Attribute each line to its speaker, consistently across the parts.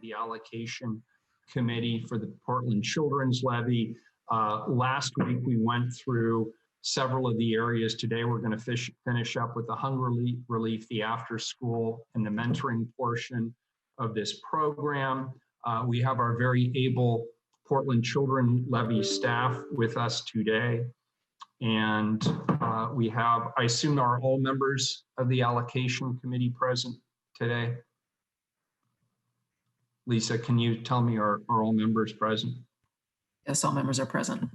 Speaker 1: the allocation committee for the Portland Children's Levy. Last week, we went through several of the areas. Today, we're going to finish up with the hunger relief, the after school, and the mentoring portion of this program. We have our very able Portland Children Levy staff with us today. And we have, I assume, are all members of the allocation committee present today? Lisa, can you tell me are all members present?
Speaker 2: Yes, all members are present.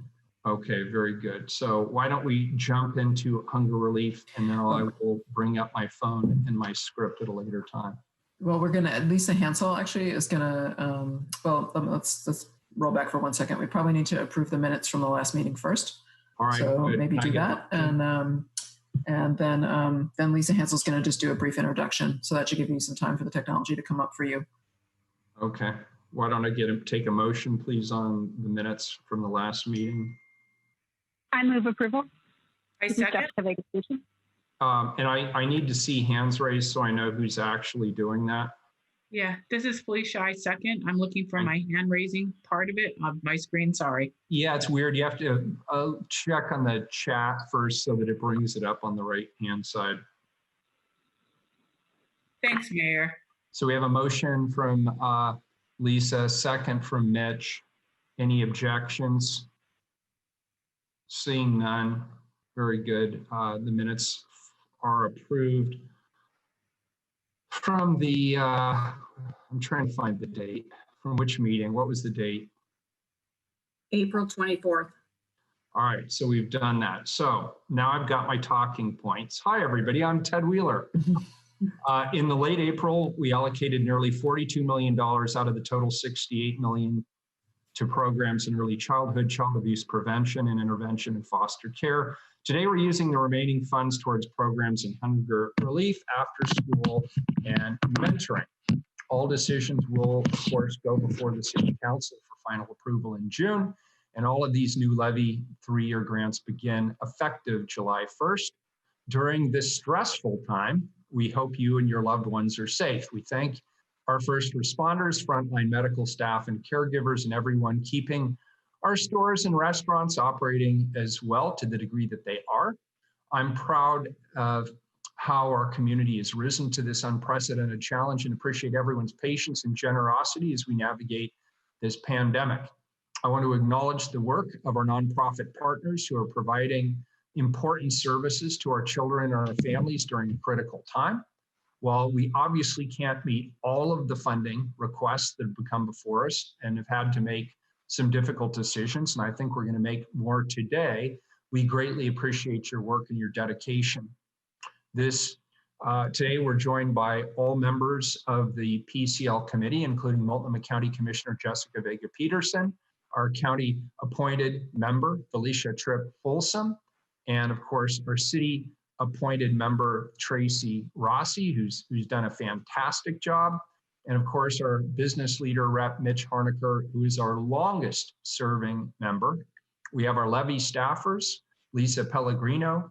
Speaker 1: Okay, very good. So why don't we jump into hunger relief, and then I will bring up my phone and my script at a later time.
Speaker 2: Well, we're going to, Lisa Hansel actually is going to, let's roll back for 1 second. We probably need to approve the minutes from the last meeting first.
Speaker 1: All right.
Speaker 2: So
Speaker 1: good.
Speaker 2: maybe do that. And then Lisa Hansel's going to just do a brief introduction. So that should give you some time for the technology to come up for you.
Speaker 1: Okay. Why don't I take a motion, please, on the minutes from the last meeting?
Speaker 3: I move approval.
Speaker 4: I second.
Speaker 1: And I need to see hands raised so I know who's actually doing that.
Speaker 4: Yeah, this is Felicia. I second. I'm looking for my hand raising part of it on my screen. Sorry.
Speaker 1: Yeah, it's weird. You have to check on the chat first so that it brings it up on the right hand side.
Speaker 4: Thanks, Mayor.
Speaker 1: So we have a motion from Lisa, second from Mitch. Any objections? Seeing none. Very good. The minutes are approved. From the, I'm trying to find the date. From which meeting? What was the date?
Speaker 3: April 24th.
Speaker 1: All right, so we've done that. So now I've got my talking points. Hi, everybody. I'm Ted Wheeler. In the late April, we allocated nearly $42 million out of the total $68 million to programs in early childhood, child abuse prevention, and intervention and foster care. Today, we're using the remaining funds towards programs in hunger relief, after school, and mentoring. All decisions will, of course, go before the City Council for final approval in June, and all of these new Levy 3-year grants begin effective July 1st. During this stressful time, we hope you and your loved ones are safe. We thank our first responders, frontline medical staff, and caregivers, and everyone keeping our stores and restaurants operating as well to the degree that they are. I'm proud of how our community has risen to this unprecedented challenge and appreciate everyone's patience and generosity as we navigate this pandemic. I want to acknowledge the work of our nonprofit partners who are providing important services to our children and our families during a critical time. While we obviously can't meet all of the funding requests that have come before us and have had to make some difficult decisions, and I think we're going to make more today, we greatly appreciate your work and your dedication. Today we're joined by all members of the PCL committee, including Multnomah County Commissioner Jessica Vega-Peterson, our county appointed member, Felicia Tripp Folsom, and of course our city appointed member, Tracy Rossi, who's done a fantastic job. And of course, our business leader rep, Mitch Harnaker, who is our longest serving member. We have our Levy staffers, Lisa Pellegrino,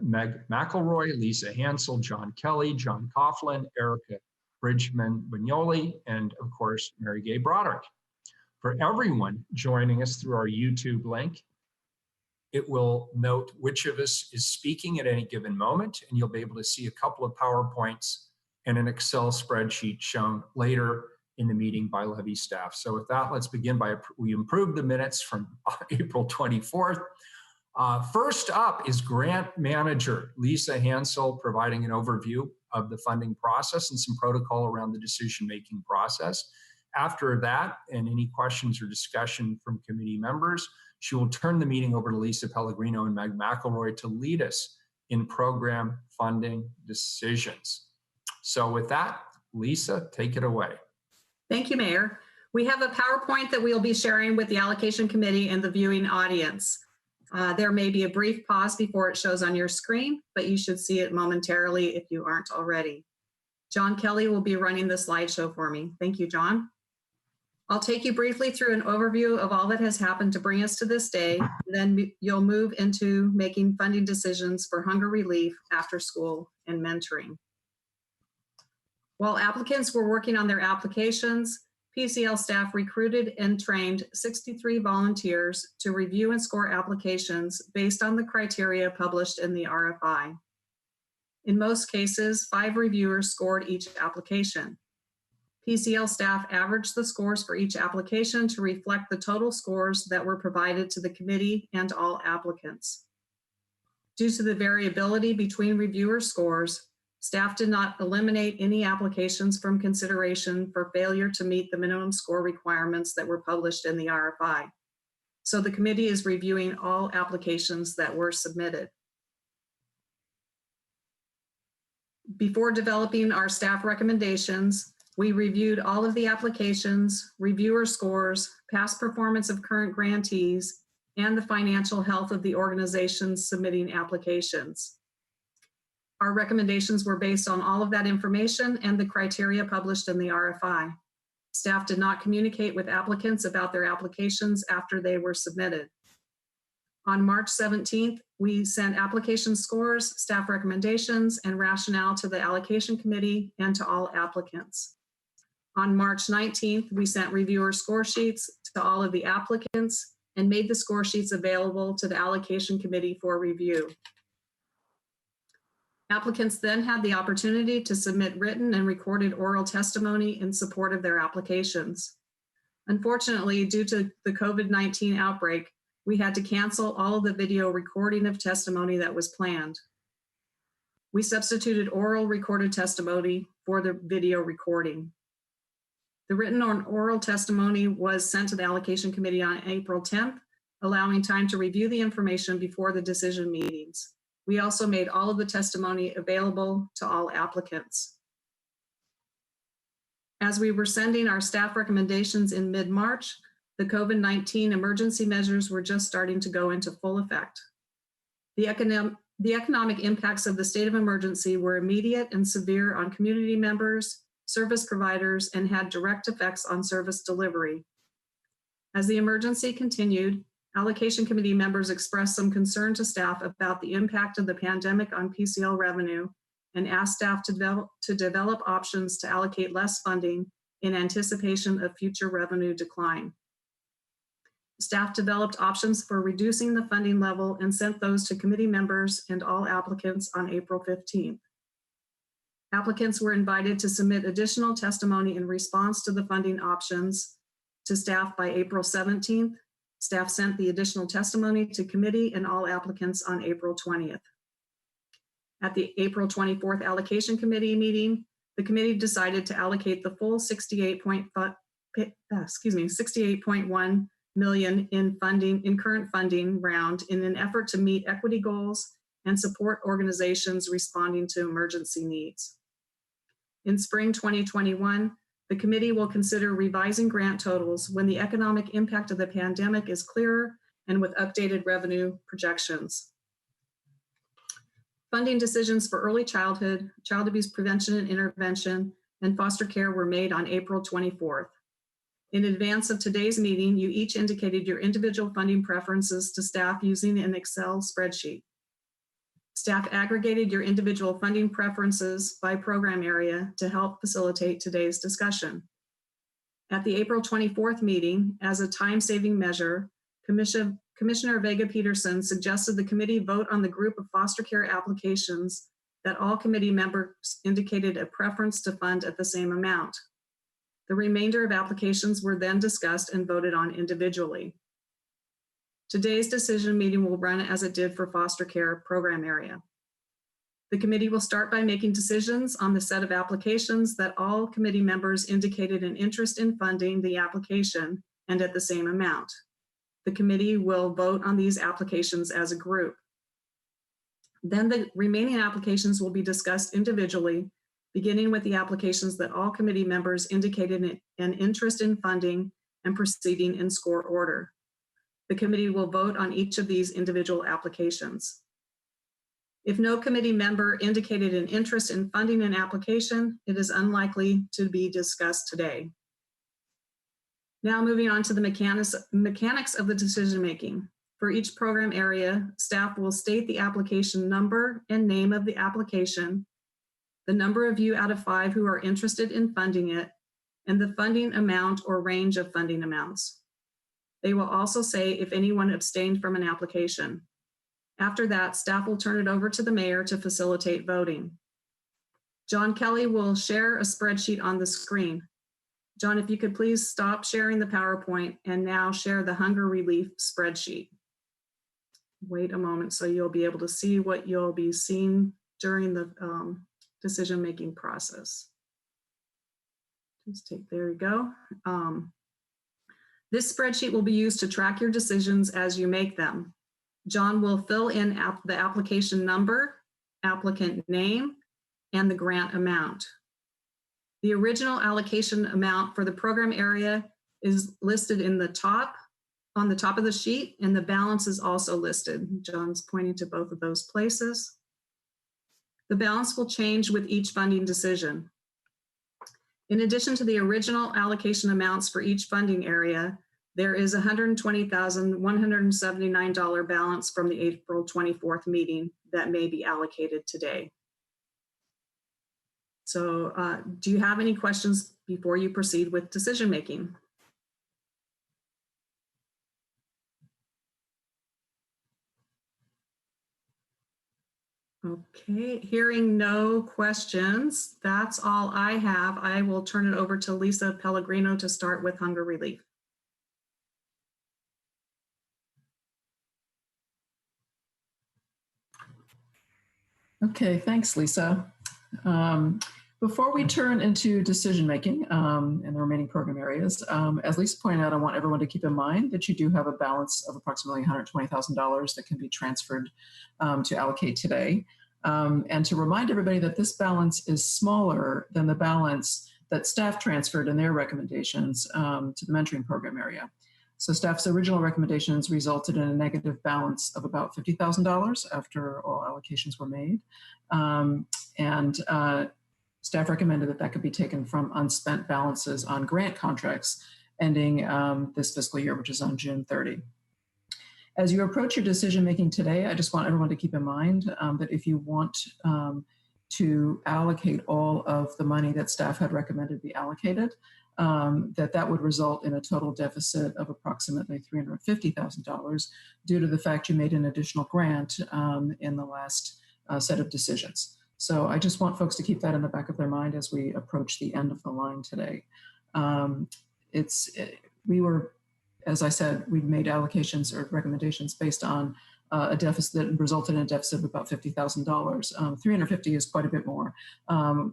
Speaker 1: Meg McElroy, Lisa Hansel, John Kelly, John Coughlin, Erica Bridgman-Vignoli, and of course, Mary Gay Broderick. For everyone joining us through our YouTube link, it will note which of us is speaking at any given moment, and you'll be able to see a couple of PowerPoints and an Excel spreadsheet shown later in the meeting by Levy staff. So with that, let's begin we improved the minutes from April 24th. First up is Grant Manager Lisa Hansel providing an overview of the funding process and some protocol around the decision-making process. After that, and any questions or discussion from committee members, she will turn the meeting over to Lisa Pellegrino and Meg McElroy to lead us in program funding decisions. So with that, Lisa, take it away.
Speaker 5: Thank you, Mayor. We have a PowerPoint that we'll be sharing with the allocation committee and the viewing audience. There may be a brief pause before it shows on your screen, but you should see it momentarily if you aren't already. John Kelly will be running the slideshow for me. Thank you, John. I'll take you briefly through an overview of all that has happened to bring us to this day. Then you'll move into making funding decisions for hunger relief, after school, and mentoring. While applicants were working on their applications, PCL staff recruited and trained 63 volunteers to review and score applications based on the criteria published in the RFI. In most cases, 5 reviewers scored each application. PCL staff averaged the scores for each application to reflect the total scores that were provided to the committee and all applicants. Due to the variability between reviewer scores, Staff did not eliminate any applications from consideration for failure to meet the minimum score requirements that were published in the RFI. So the committee is reviewing all applications that were submitted. Before developing our staff recommendations, we reviewed all of the applications, reviewer scores, past performance of current grantees, and the financial health of the organizations submitting applications. Our recommendations were based on all of that information and the criteria published in the RFI. Staff did not communicate with applicants about their applications after they were submitted. On March 17th, we sent application scores, staff recommendations, and rationale to the allocation committee and to all applicants. On March 19th, we sent reviewer score sheets to all of the applicants and made the score sheets available to the allocation committee for review. Applicants then had the opportunity to submit written and recorded oral testimony in support of their applications. Unfortunately, due to the COVID-19 outbreak, we had to cancel all of the video recording of testimony that was planned. We substituted oral recorded testimony for the video recording. The written or oral testimony was sent to the allocation committee on April 10th, allowing time to review the information before the decision meetings. We also made all of the testimony available to all applicants. As we were sending our staff recommendations in mid-March, the COVID-19 emergency measures were just starting to go into full effect. The economic impacts of the state of emergency were immediate and severe on community members, service providers, and had direct effects on service delivery. As the emergency continued, allocation committee members expressed some concern to staff about the impact of the pandemic on PCL revenue and asked staff to develop options to allocate less funding in anticipation of future revenue decline. Staff developed options for reducing the funding level and sent those to committee members and all applicants on April 15th. Applicants were invited to submit additional testimony in response to the funding options to staff by April 17th. Staff sent the additional testimony to committee and all applicants on April 20th. At the April 24th allocation committee meeting, the committee decided to allocate the full 68.1 million in current funding round in an effort to meet equity goals and support organizations responding to emergency needs. In spring 2021, the committee will consider revising grant totals when the economic impact of the pandemic is clearer and with updated revenue projections. Funding decisions for early childhood, child abuse prevention and intervention, and foster care were made on April 24th. In advance of today's meeting, you each indicated your individual funding preferences to staff using an Excel spreadsheet. Staff aggregated your individual funding preferences by program area to help facilitate today's discussion. At the April 24th meeting, as a time-saving measure, Commissioner Vega-Peterson suggested the committee vote on the group of foster care applications that all committee members indicated a preference to fund at the same amount. The remainder of applications were then discussed and voted on individually. Today's decision meeting will run as it did for foster care program area. The committee will start by making decisions on the set of applications that all committee members indicated an interest in funding the application and at the same amount. The committee will vote on these applications as a group. Then the remaining applications will be discussed individually, beginning with the applications that all committee members indicated an interest in funding and proceeding in score order. The committee will vote on each of these individual applications. If no committee member indicated an interest in funding an application, it is unlikely to be discussed today. Now moving on to the mechanics of the decision-making. For each program area, staff will state the application number and name of the application, the number of you out of 5 who are interested in funding it, and the funding amount or range of funding amounts. They will also say if anyone abstained from an application. After that, staff will turn it over to the mayor to facilitate voting. John Kelly will share a spreadsheet on the screen. John, if you could please stop sharing the PowerPoint and now share the hunger relief spreadsheet. Wait a moment so you'll be able to see what you'll be seeing during the decision-making process. There you go. This spreadsheet will be used to track your decisions as you make them. John will fill in the application number, applicant name, and the grant amount. The original allocation amount for the program area is listed on the top of the sheet, and the balance is also listed. John's pointing to both of those places. The balance will change with each funding decision. In addition to the original allocation amounts for each funding area, there is $120,179 balance from the April 24th meeting that may be allocated today. So do you have any questions before you proceed with decision making? Okay, hearing no questions, that's all I have. I will turn it over to Lisa Pellegrino to start with hunger relief.
Speaker 2: Okay, thanks, Lisa. Before we turn into decision-making in the remaining program areas, as Lisa pointed out, I want everyone to keep in mind that you do have a balance of approximately $120,000 that can be transferred to allocate today. And to remind everybody that this balance is smaller than the balance that staff transferred in their recommendations to the mentoring program area. So staff's original recommendations resulted in a negative balance of about $50,000 after all allocations were made. Staff recommended that could be taken from unspent balances on grant contracts ending this fiscal year, which is on June 30. As you approach your decision making today, I just want everyone to keep in mind that if you want to allocate all of the money that staff had recommended be allocated, that would result in a total deficit of approximately $350,000 due to the fact you made an additional grant in the last set of decisions. So I just want folks to keep that in the back of their mind as we approach the end of the line today. As I said, we made allocations or recommendations based on a deficit that resulted in a deficit of about $50,000. 350 is quite a bit more.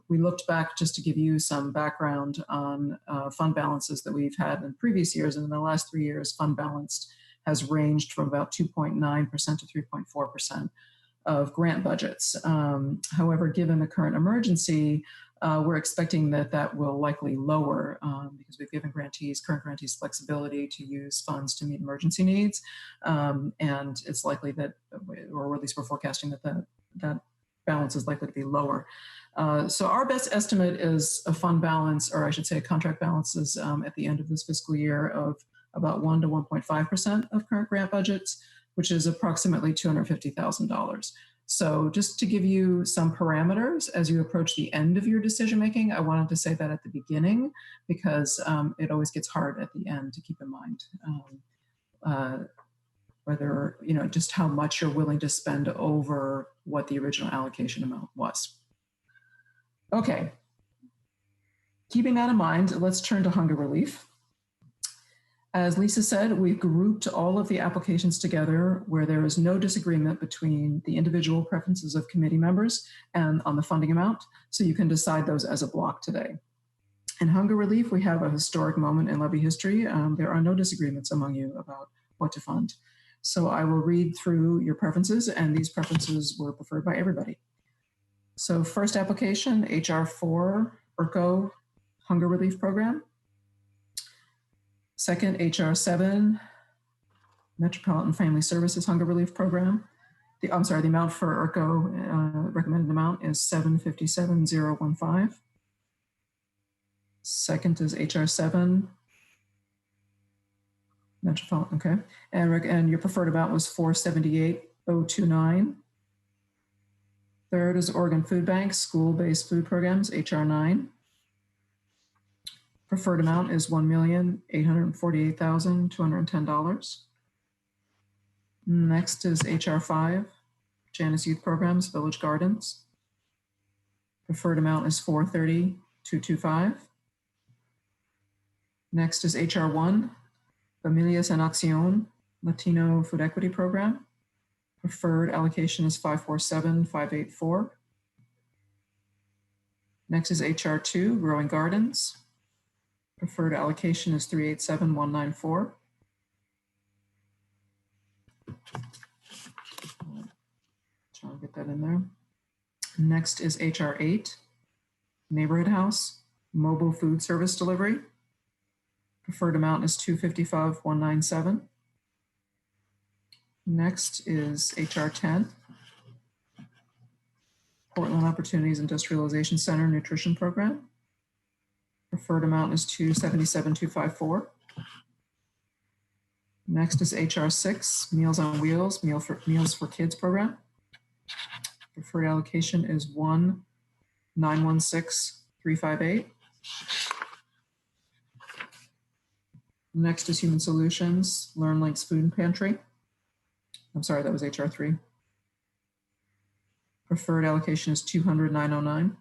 Speaker 2: We looked back just to give you some background on fund balances that we've had in previous years, and in the last 3 years, fund balance has ranged from about 2.9% to 3.4% of grant budgets. However, given the current emergency, we're expecting that will likely lower because we've given current grantees flexibility to use funds to meet emergency needs. And it's likely that, or at least we're forecasting that balance is likely to be lower. So our best estimate is a fund balance, or I should say contract balances at the end of this fiscal year of about 1 to 1.5% of current grant budgets, which is approximately $250,000. So just to give you some parameters as you approach the end of your decision making, I wanted to say that at the beginning because it always gets hard at the end to keep in mind whether, just how much you're willing to spend over what the original allocation amount was. Okay, keeping that in mind, let's turn to hunger relief. As Lisa said, we've grouped all of the applications together where there is no disagreement between the individual preferences of committee members and on the funding amount, so you can decide those as a block today. In hunger relief, we have a historic moment in Levy history. There are no disagreements among you about what to fund. So I will read through your preferences, and these preferences were preferred by everybody. So first application, HR 4, IRCO Hunger Relief Program. Second, HR 7, Metropolitan Family Services Hunger Relief Program. The amount for IRCO, recommended amount is $757,015. Second is HR 7, Metropolitan, okay. And your preferred amount was $478,029. Third is Oregon Food Bank, School-Based Food Programs, HR 9. Preferred amount is $1,848,210. Next is HR 5, Janus Youth Programs, Village Gardens. Preferred amount is $430,225. Next is HR 1, Familias en Acción, Latino Food Equity Program. Preferred allocation is $547,584. Next is HR 2, Growing Gardens. Preferred allocation is 387,194. Trying to get that in there. Next is HR 8, Neighborhood House, Mobile Food Service Delivery. Preferred amount is 255,197. Next is HR 10, Portland Opportunities Industrialization Center Nutrition Program. Preferred amount is 277,254. Next is HR 6, Meals on Wheels, Meals for Kids Program. Preferred allocation is 1,916,358. Next is Human Solutions, LearnLinks Food Pantry. I'm sorry, that was HR 3. Preferred allocation is 200,909.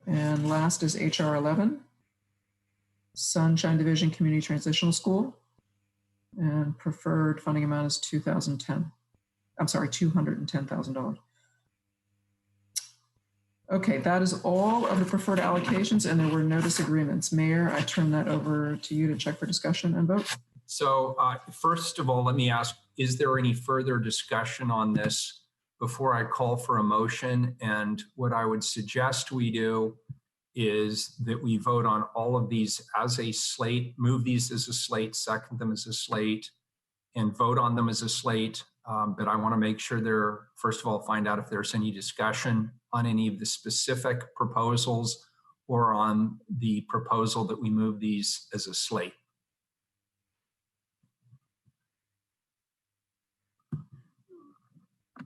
Speaker 2: And last is HR 11, Sunshine Division Community Transitional School. And preferred funding amount is $210,000. Okay, that is all of the preferred allocations, and there were no disagreements. Mayor, I turn that over to you to check for discussion and vote.
Speaker 1: So first of all, let me ask, is there any further discussion on this before I call for a motion? And what I would suggest we do is that we vote on all of these as a slate, move these as a slate, second them as a slate, and vote on them as a slate. But I want to make sure first of all, find out if there's any discussion on any of the specific proposals or on the proposal that we move these as a slate.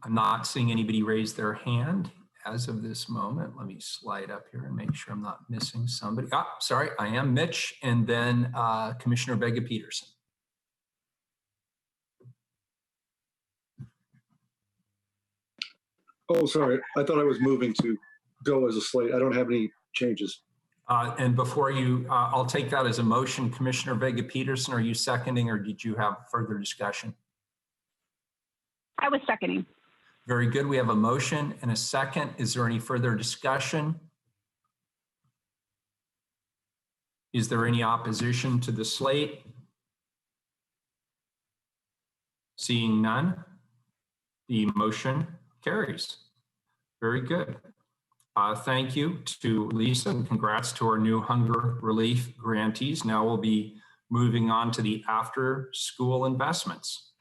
Speaker 1: I'm not seeing anybody raise their hand as of this moment. Let me slide up here and make sure I'm not missing somebody. Sorry, I am Mitch, and then Commissioner Vega-Peterson.
Speaker 6: Oh, sorry. I thought I was moving to go as a slate. I don't have any changes.
Speaker 1: And before you, I'll take that as a motion. Commissioner Vega-Peterson, are you seconding, or did you have further discussion?
Speaker 3: I was seconding.
Speaker 1: Very good. We have a motion and a second. Is there any further discussion? Is there any opposition to the slate? Seeing none, the motion carries. Very good. Thank you to Lisa, and congrats to our new hunger relief grantees. Now we'll be moving on to the after school investments.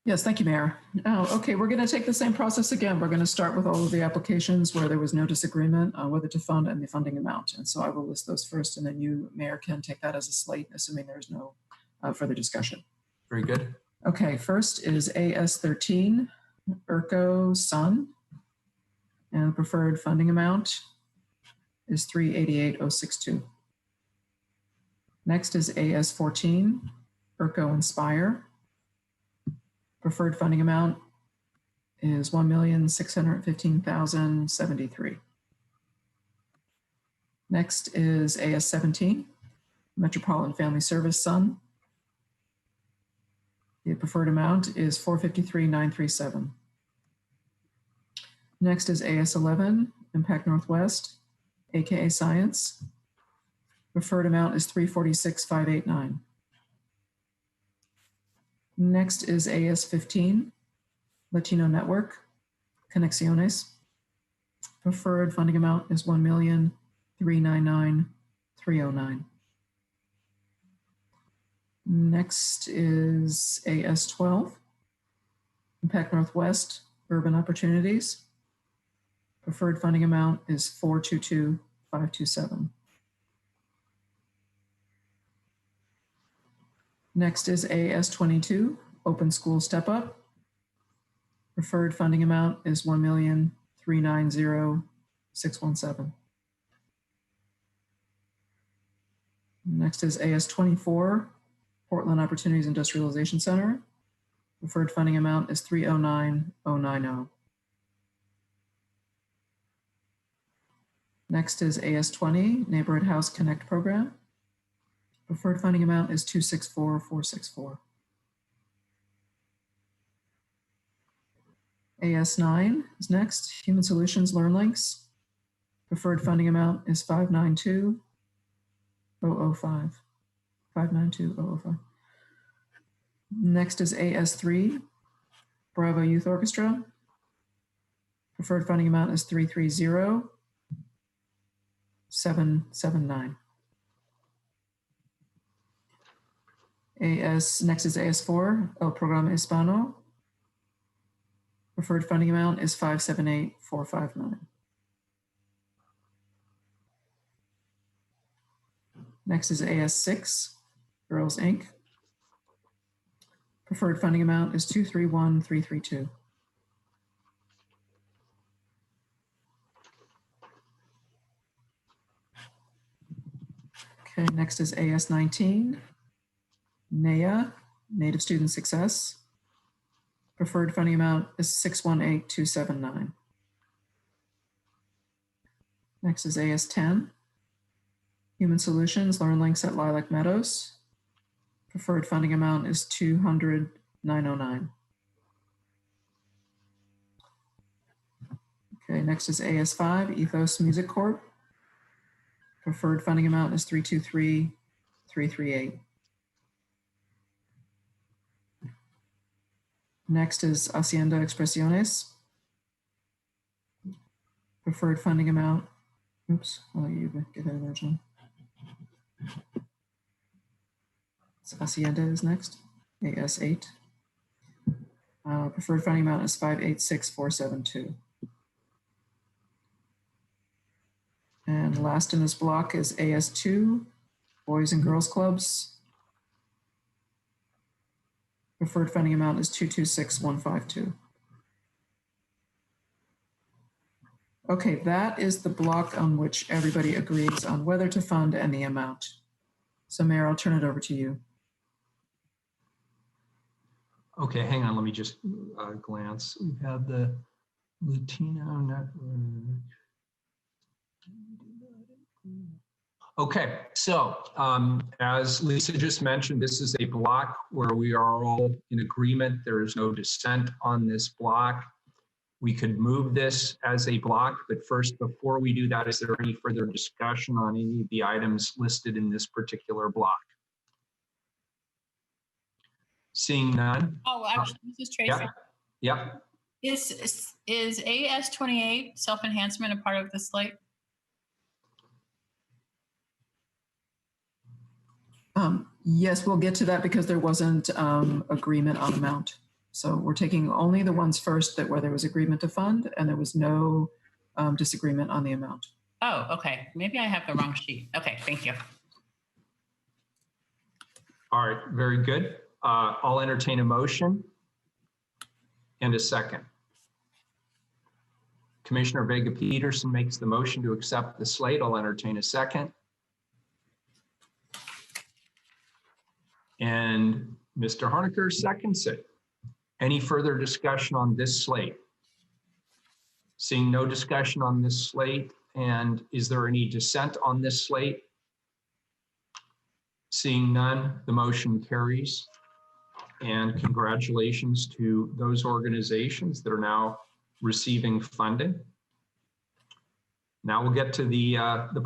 Speaker 2: Yes, thank you, Mayor. Okay, we're going to take the same process again. We're going to start with all of the applications where there was no disagreement on whether to fund and the funding amount. And so I will list those first, and then you, Mayor, can take that as a slate, assuming there's no further discussion.
Speaker 1: Very good.
Speaker 2: Okay, first is AS13, Urco Sun, and the preferred funding amount is $388,062. Next is AS14, Urco Inspire. Preferred funding amount is $1,615,073. Next is AS17, Metropolitan Family Service Sun. The preferred amount is $453,937. Next is AS11, Impact Northwest, AKA Science. Preferred amount is $346,589. Next is AS15, Latino Network, Conexiones. Preferred funding amount is $1,399,309. Next is AS12, Impact Northwest, Urban Opportunities. Preferred funding amount is $422,527. Next is AS22, Open School Step Up. Preferred funding amount is $1,390,617. Next is AS24, Portland Opportunities Industrialization Center. Preferred funding amount is $309,090. Next is AS20, Neighborhood House Connect Program. Preferred funding amount is $264,464. AS9 is next. Human Solutions LearnLinks. Preferred funding amount is 592,005. 592,005. Next is AS3, Bravo Youth Orchestra. Preferred funding amount is 330,779. Next is AS4, El Programa Hispano. Preferred funding amount is 578,459. Next is AS6, Girls Inc. Preferred funding amount is 231,332. Okay, next is AS19, NAYA, Native Student Success. Preferred funding amount is 618,279. Next is AS10, Human Solutions LearnLinks at Lilac Meadows. Preferred funding amount is 200,909. Okay, next is AS5, Ethos Music Corp. Preferred funding amount is 323,338. Next is Hacienda Expresiones. Preferred funding amount, oops, I'll let you get it original. So Hacienda is next, AS8. Preferred funding amount is 586,472. And last in this block is AS2, Boys and Girls Clubs. Preferred funding amount is 226,152. Okay, that is the block on which everybody agrees on whether to fund and the amount. So Mayor, I'll turn it over to you.
Speaker 1: Okay, hang on, let me just glance. We have the Latino network. Okay, so as Lisa just mentioned, this is a block where we are all in agreement. There is no dissent on this block. We could move this as a block, but first, before we do that, is there any further discussion on any of the items listed in this particular block? Seeing none.
Speaker 7: Oh, actually, this is Tracy.
Speaker 1: Yep.
Speaker 7: Is AS28 self-enhancement a part of the slate?
Speaker 2: Yes, we'll get to that because there wasn't agreement on amount. So we're taking only the ones first that where there was agreement to fund and there was no disagreement on the amount.
Speaker 7: Oh, okay. Maybe I have the wrong sheet. Okay, thank you.
Speaker 1: All right, very good. I'll entertain a motion and a second. Commissioner Vega Peterson makes the motion to accept the slate. I'll entertain a second. And Mr. Harnaker seconds it. Any further discussion on this slate? Seeing no discussion on this slate, and is there any dissent on this slate? Seeing none, the motion carries. And congratulations to those organizations that are now receiving funding. Now we'll get to the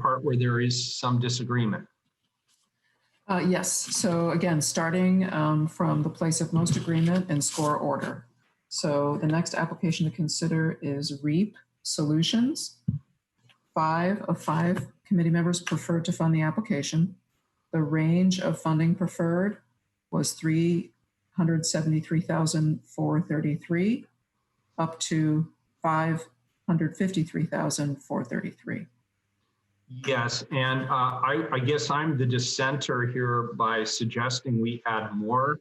Speaker 1: part where there is some disagreement.
Speaker 2: Yes, so again, starting from the place of most agreement in score order. So the next application to consider is REAP Solutions. 5 of 5 committee members preferred to fund the application. The range of funding preferred was $373,433 up to $553,433.
Speaker 1: Yes, and I guess I'm the dissenter here by suggesting we add more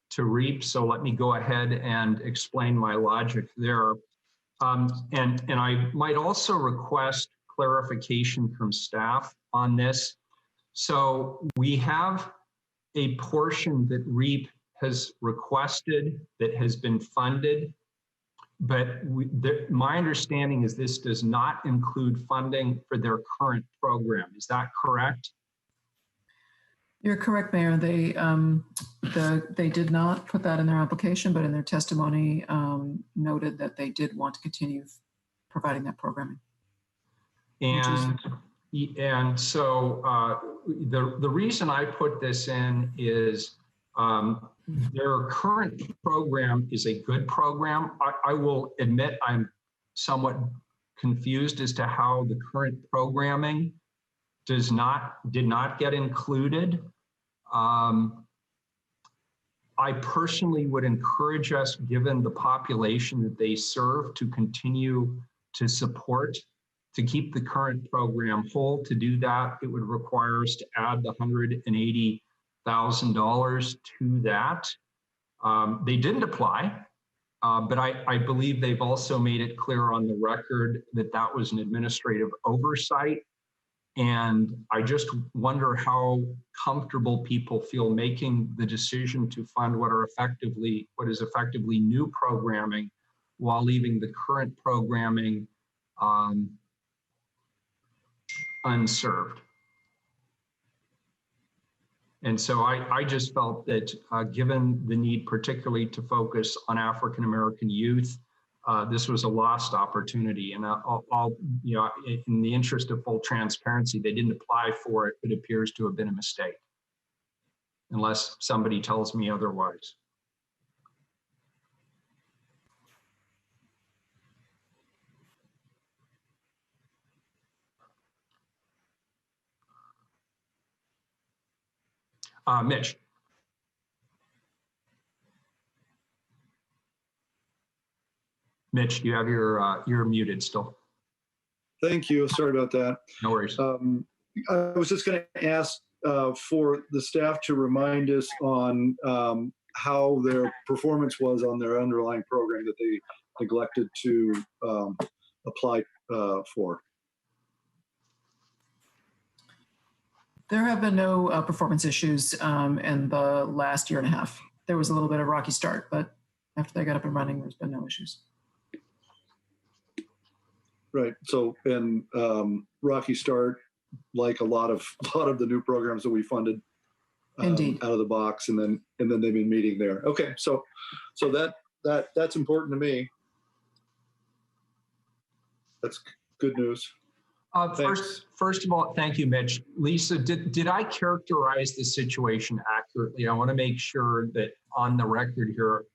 Speaker 1: to REAP. So let me go ahead and explain my logic there. And I might also request clarification from staff on this. So we have a portion that REAP has requested that has been funded, but my understanding is this does not include funding for their current program. Is that correct?
Speaker 2: You're correct, Mayor. They did not put that in their application, but in their testimony noted that they did want to continue providing that programming.
Speaker 1: And so the reason I put this in is their current program is a good program. I will admit I'm somewhat confused as to how the current programming did not get included. I personally would encourage us, given the population that they serve, to continue to support, to keep the current program whole. To do that, it would require us to add the $180,000 to that. They didn't apply, but I believe they've also made it clear on the record that that was an administrative oversight. And I just wonder how comfortable people feel making the decision to fund what is effectively new programming while leaving the current programming unserved. And so I just felt that given the need particularly to focus on African-American youth, this was a lost opportunity. And in the interest of full transparency, they didn't apply for it, but it appears to have been a mistake, unless somebody tells me otherwise. Mitch. Mitch, you have you're muted still.
Speaker 6: Thank you. Sorry about that.
Speaker 1: No worries.
Speaker 6: I was just going to ask for the staff to remind us on how their performance was on their underlying program that they neglected to apply for.
Speaker 2: There have been no performance issues in the last year and a half. There was a little bit of a rocky start, but after they got up and running, there's been no issues.
Speaker 6: Right. So, and rocky start, like a lot of the new programs that we funded
Speaker 2: Indeed.
Speaker 6: out of the box, and then they've been meeting there. Okay. So that's important to me. That's good news.
Speaker 1: First of all, thank you, Mitch. Lisa, did I characterize the situation accurately? I want to make sure that on the record here,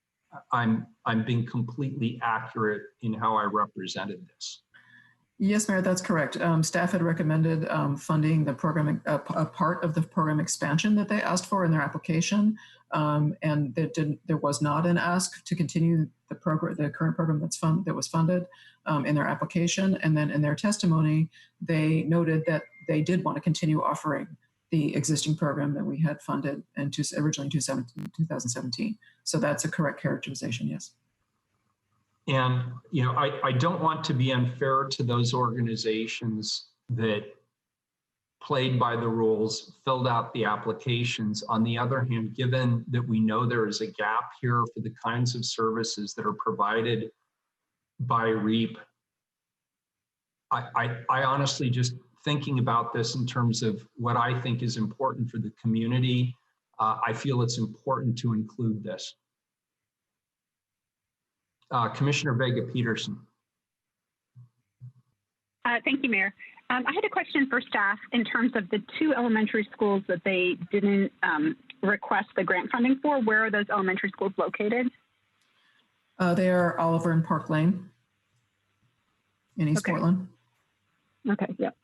Speaker 1: I'm being completely accurate in how I represented this.
Speaker 2: Yes, Mayor, that's correct. Staff had recommended funding the program, a part of the program expansion that they asked for in their application, and there was not an ask to continue the current program that was funded in their application. And then in their testimony, they noted that they did want to continue offering the existing program that we had funded originally in 2017. So that's a correct characterization, yes.
Speaker 1: And, I don't want to be unfair to those organizations that played by the rules, filled out the applications. On the other hand, given that we know there is a gap here for the kinds of services that are provided by REAP, I honestly, just thinking about this in terms of what I think is important for the community, I feel it's important to include this. Commissioner Vega-Peterson.
Speaker 3: Thank you, Mayor. I had a question for staff in terms of the two elementary schools that they didn't request the grant funding for. Where are those elementary schools located?
Speaker 2: They are Oliver and Park Lane in East Portland.
Speaker 3: Okay, yep.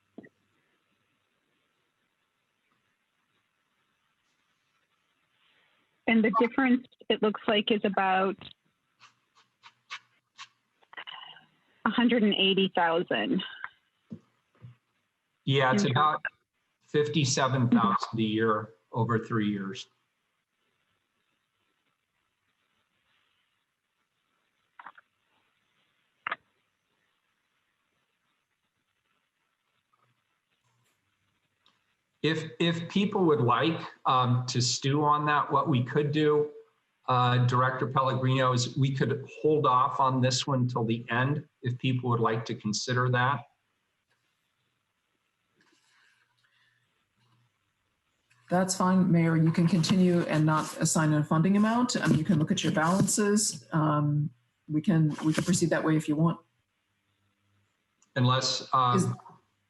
Speaker 3: And the difference, it looks like, is about 180,000.
Speaker 1: Yeah, it's about 57,000 a year over 3 years. If people would like to stew on that, what we could do, Director Pellegrino, is we could hold off on this one till the end if people would like to consider that.
Speaker 2: That's fine, Mayor. You can continue and not assign a funding amount. You can look at your balances. We can proceed that way if you want.
Speaker 1: Unless,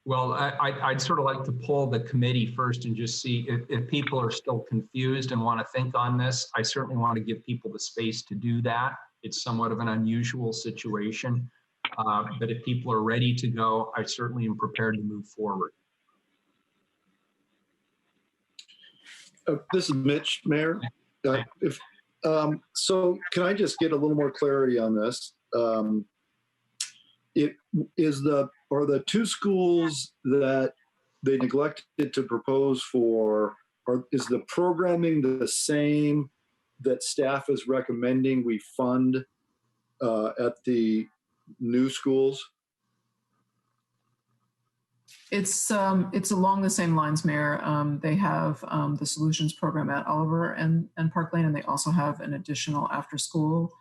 Speaker 1: well, I'd sort of like to poll the committee first and just see if people are still confused and want to think on this. I certainly want to give people the space to do that. It's somewhat of an unusual situation. But if people are ready to go, I certainly am prepared to move forward.
Speaker 6: This is Mitch, Mayor. So can I just get a little more clarity on this? Are the two schools that they neglected to propose for, is the programming the same that staff is recommending we fund at the new schools?
Speaker 2: It's along the same lines, Mayor. They have the solutions program at Oliver and Park Lane, and they also have an additional after-school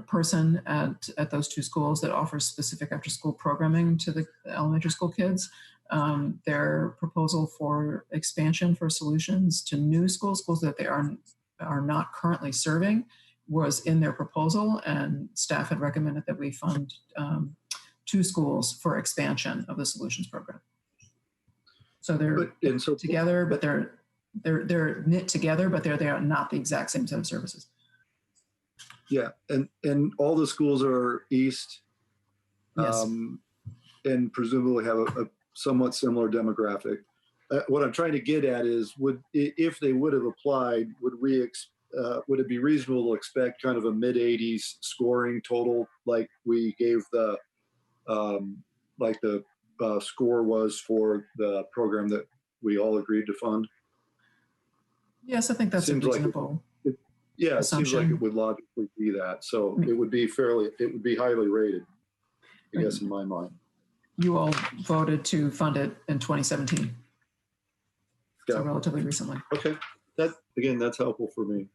Speaker 2: person at those two schools that offers specific after-school programming to the elementary school kids. Their proposal for expansion for solutions to new schools that they are not currently serving was in their proposal, and staff had recommended that we fund two schools for expansion of the solutions program. So they're together, but they're knit together, but they are not the exact same set of services.
Speaker 6: Yeah, and all the schools are east,
Speaker 2: Yes.
Speaker 6: And presumably have a somewhat similar demographic. What I'm trying to get at is, if they would have applied, would it be reasonable to expect kind of a mid-80s scoring total, like we gave the score was for the program that we all agreed to fund?
Speaker 2: Yes, I think that's a reasonable.
Speaker 6: Yeah, it seems like it would logically be that. So it would be highly rated, I guess, in my mind.
Speaker 2: You all voted to fund it in 2017.
Speaker 6: Yeah.
Speaker 2: So relatively recently.
Speaker 6: Okay. That's helpful for me.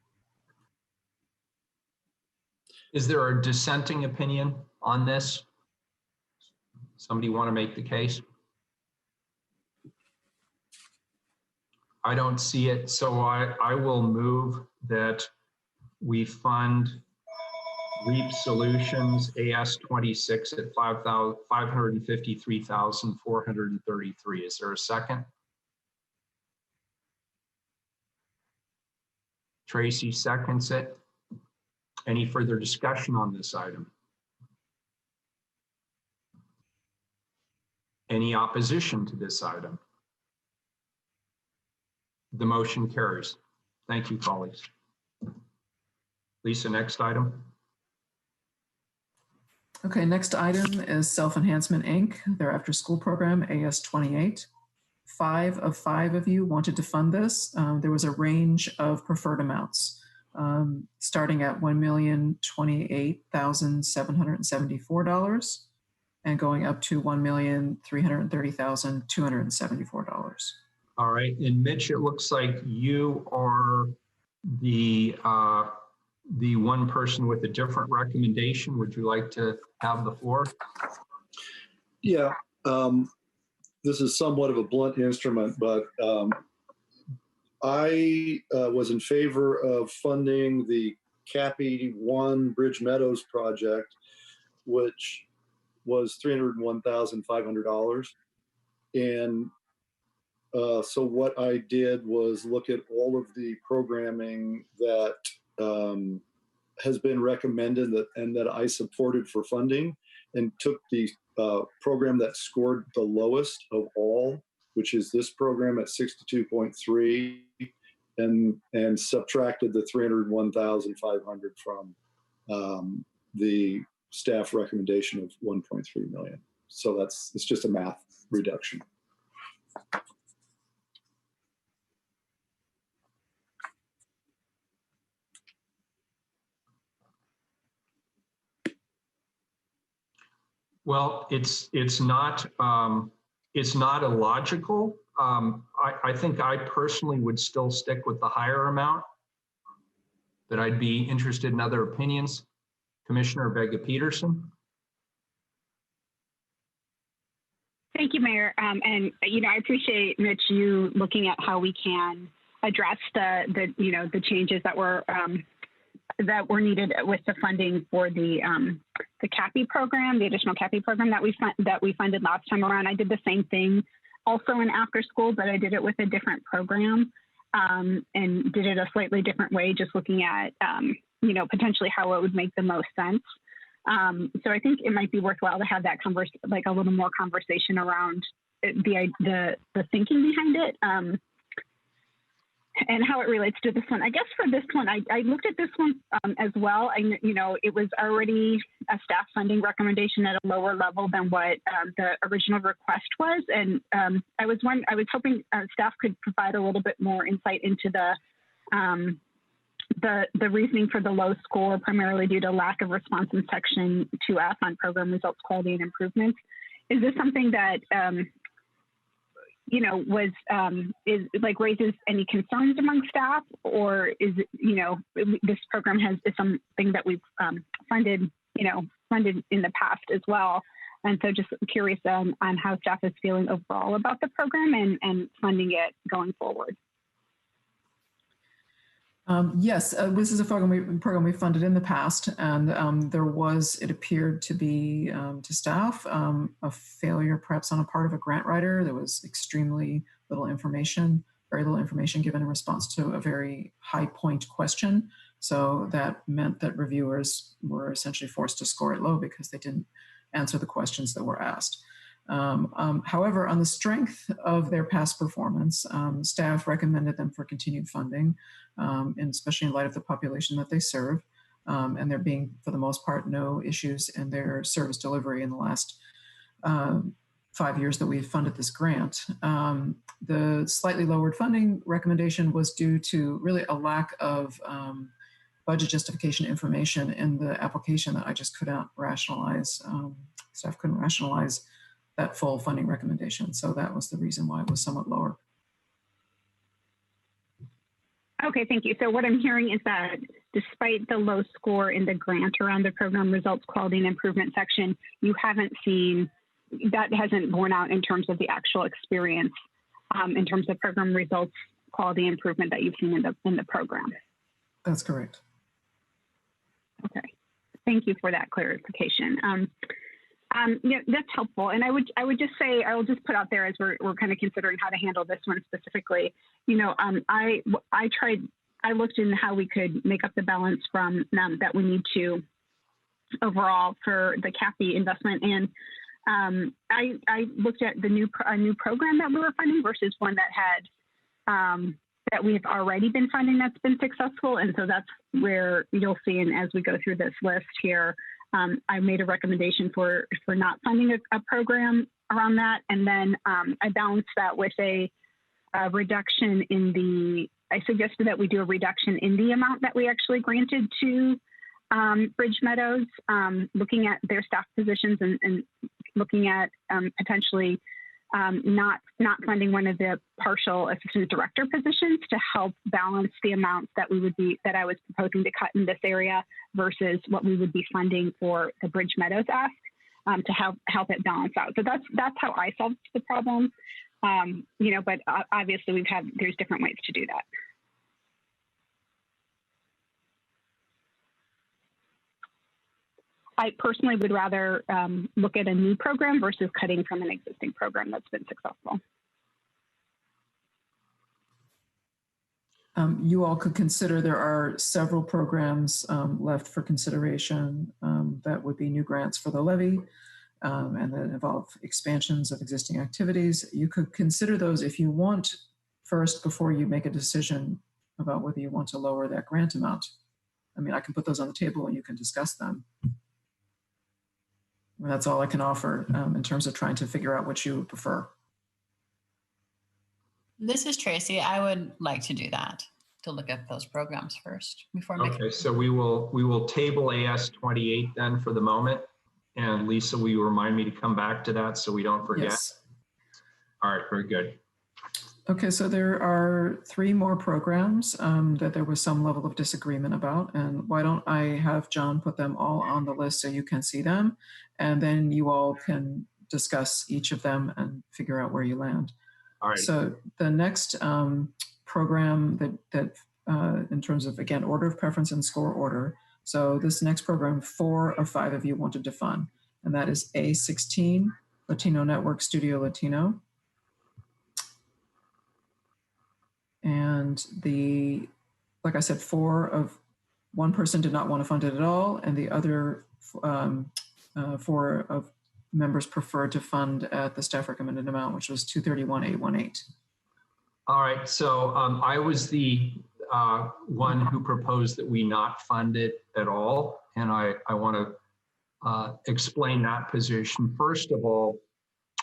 Speaker 1: Is there a dissenting opinion on this? Somebody want to make the case? I don't see it, so I will move that we fund REAP Solutions AS26 at $553,433. Is there a second? Tracy seconds it. Any further discussion on this item? Any opposition to this item? The motion carries. Thank you, colleagues. Lisa, next item.
Speaker 2: Okay, next item is Self-Enhancement, Inc., their after-school program, AS28. 5 of you wanted to fund this. There was a range of preferred amounts, starting at $1,028,774 and going up to $1,330,274.
Speaker 1: All right, and Mitch, it looks like you are the one person with a different recommendation. Would you like to have the floor?
Speaker 6: Yeah, this is somewhat of a blunt instrument, but I was in favor of funding the Cappy 1 Bridge Meadows project, which was $301,500. And so what I did was look at all of the programming that has been recommended and that I supported for funding, and took the program that scored the lowest of all, which is this program at 62.3, and subtracted the 301,500 from the staff recommendation of 1.3 million. So it's just a math reduction.
Speaker 1: Well, it's not illogical. I think I personally would still stick with the higher amount, but I'd be interested in other opinions. Commissioner Vega Peterson.
Speaker 3: Thank you, Mayor. And I appreciate, Mitch, you looking at how we can address the changes that were needed with the funding for the CAPI program, the additional CAPI program that we funded last time around. I did the same thing also in after school, but I did it with a different program and did it a slightly different way, just looking at potentially how it would make the most sense. So I think it might be worthwhile to have that a little more conversation around the thinking behind it and how it relates to this one. I guess for this one, I looked at this one as well. It was already a staff funding recommendation at a lower level than what the original request was, and I was hoping staff could provide a little bit more insight into the reasoning for the low score, primarily due to lack of response in Section 2F on program results, quality, and improvements. Is this something that raises any concerns among staff, or is it, this program is something that we've funded in the past as well? And so just curious on how staff is feeling overall about the program and funding it going forward.
Speaker 2: Yes, this is a program we funded in the past, and there was, it appeared to be to staff, a failure perhaps on a part of a grant writer. There was extremely little information, very little information given in response to a very high point question. So that meant that reviewers were essentially forced to score it low because they didn't answer the questions that were asked. However, on the strength of their past performance, staff recommended them for continued funding, and especially in light of the population that they serve, and there being, for the most part, no issues in their service delivery in the last 5 years that we've funded this grant. The slightly lowered funding recommendation was due to really a lack of budget justification information in the application that I just could not rationalize. Staff couldn't rationalize that full funding recommendation. So that was the reason why it was somewhat lower.
Speaker 3: Okay, thank you. So what I'm hearing is that despite the low score in the grant around the program results, quality, and improvement section, you haven't seen, that hasn't borne out in terms of the actual experience, in terms of program results, quality, improvement that you've seen in the program.
Speaker 2: That's correct.
Speaker 3: Okay, thank you for that clarification. That's helpful. And I would just say, I'll just put out there as we're kind of considering how to handle this one specifically, I looked in how we could make up the balance from that we need to overall for the CAPI investment. And I looked at a new program that we were funding versus one that had, that we have already been funding that's been successful. And so that's where you'll see, and as we go through this list here, I made a recommendation for not funding a program around that. And then I balanced that with a reduction in I suggested that we do a reduction in the amount that we actually granted to Bridge Meadows, looking at their staff positions and looking at potentially not funding one of the partial assistant director positions to help balance the amounts that I was proposing to cut in this area versus what we would be funding for the Bridge Meadows ask, to help it balance out. So that's how I solved the problem. But obviously there's different ways to do that. I personally would rather look at a new program versus cutting from an existing program that's been successful.
Speaker 2: You all could consider, there are several programs left for consideration that would be new grants for the levy and that involve expansions of existing activities. You could consider those if you want first before you make a decision about whether you want to lower that grant amount. I mean, I can put those on the table and you can discuss them. And that's all I can offer in terms of trying to figure out what you would prefer.
Speaker 7: This is Tracy. I would like to do that, to look at those programs first before making.
Speaker 1: Okay, so we will table AS 28 then for the moment. And Lisa, will you remind me to come back to that so we don't forget?
Speaker 2: Yes.
Speaker 1: All right, very good.
Speaker 2: Okay, so there are 3 more programs that there was some level of disagreement about. And why don't I have John put them all on the list so you can see them? And then you all can discuss each of them and figure out where you land.
Speaker 1: All right.
Speaker 2: So the next program that in terms of, again, order of preference and score order. So this next program, 4 of 5 of you wanted to fund, and that is A16, Latino Network Studio Latino. And like I said, 1 person did not want to fund it at all, and the other 4 of members preferred to fund at the staff recommended amount, which was 231,818.
Speaker 1: All right, so I was the one who proposed that we not fund it at all, and I want to explain that position. First of all,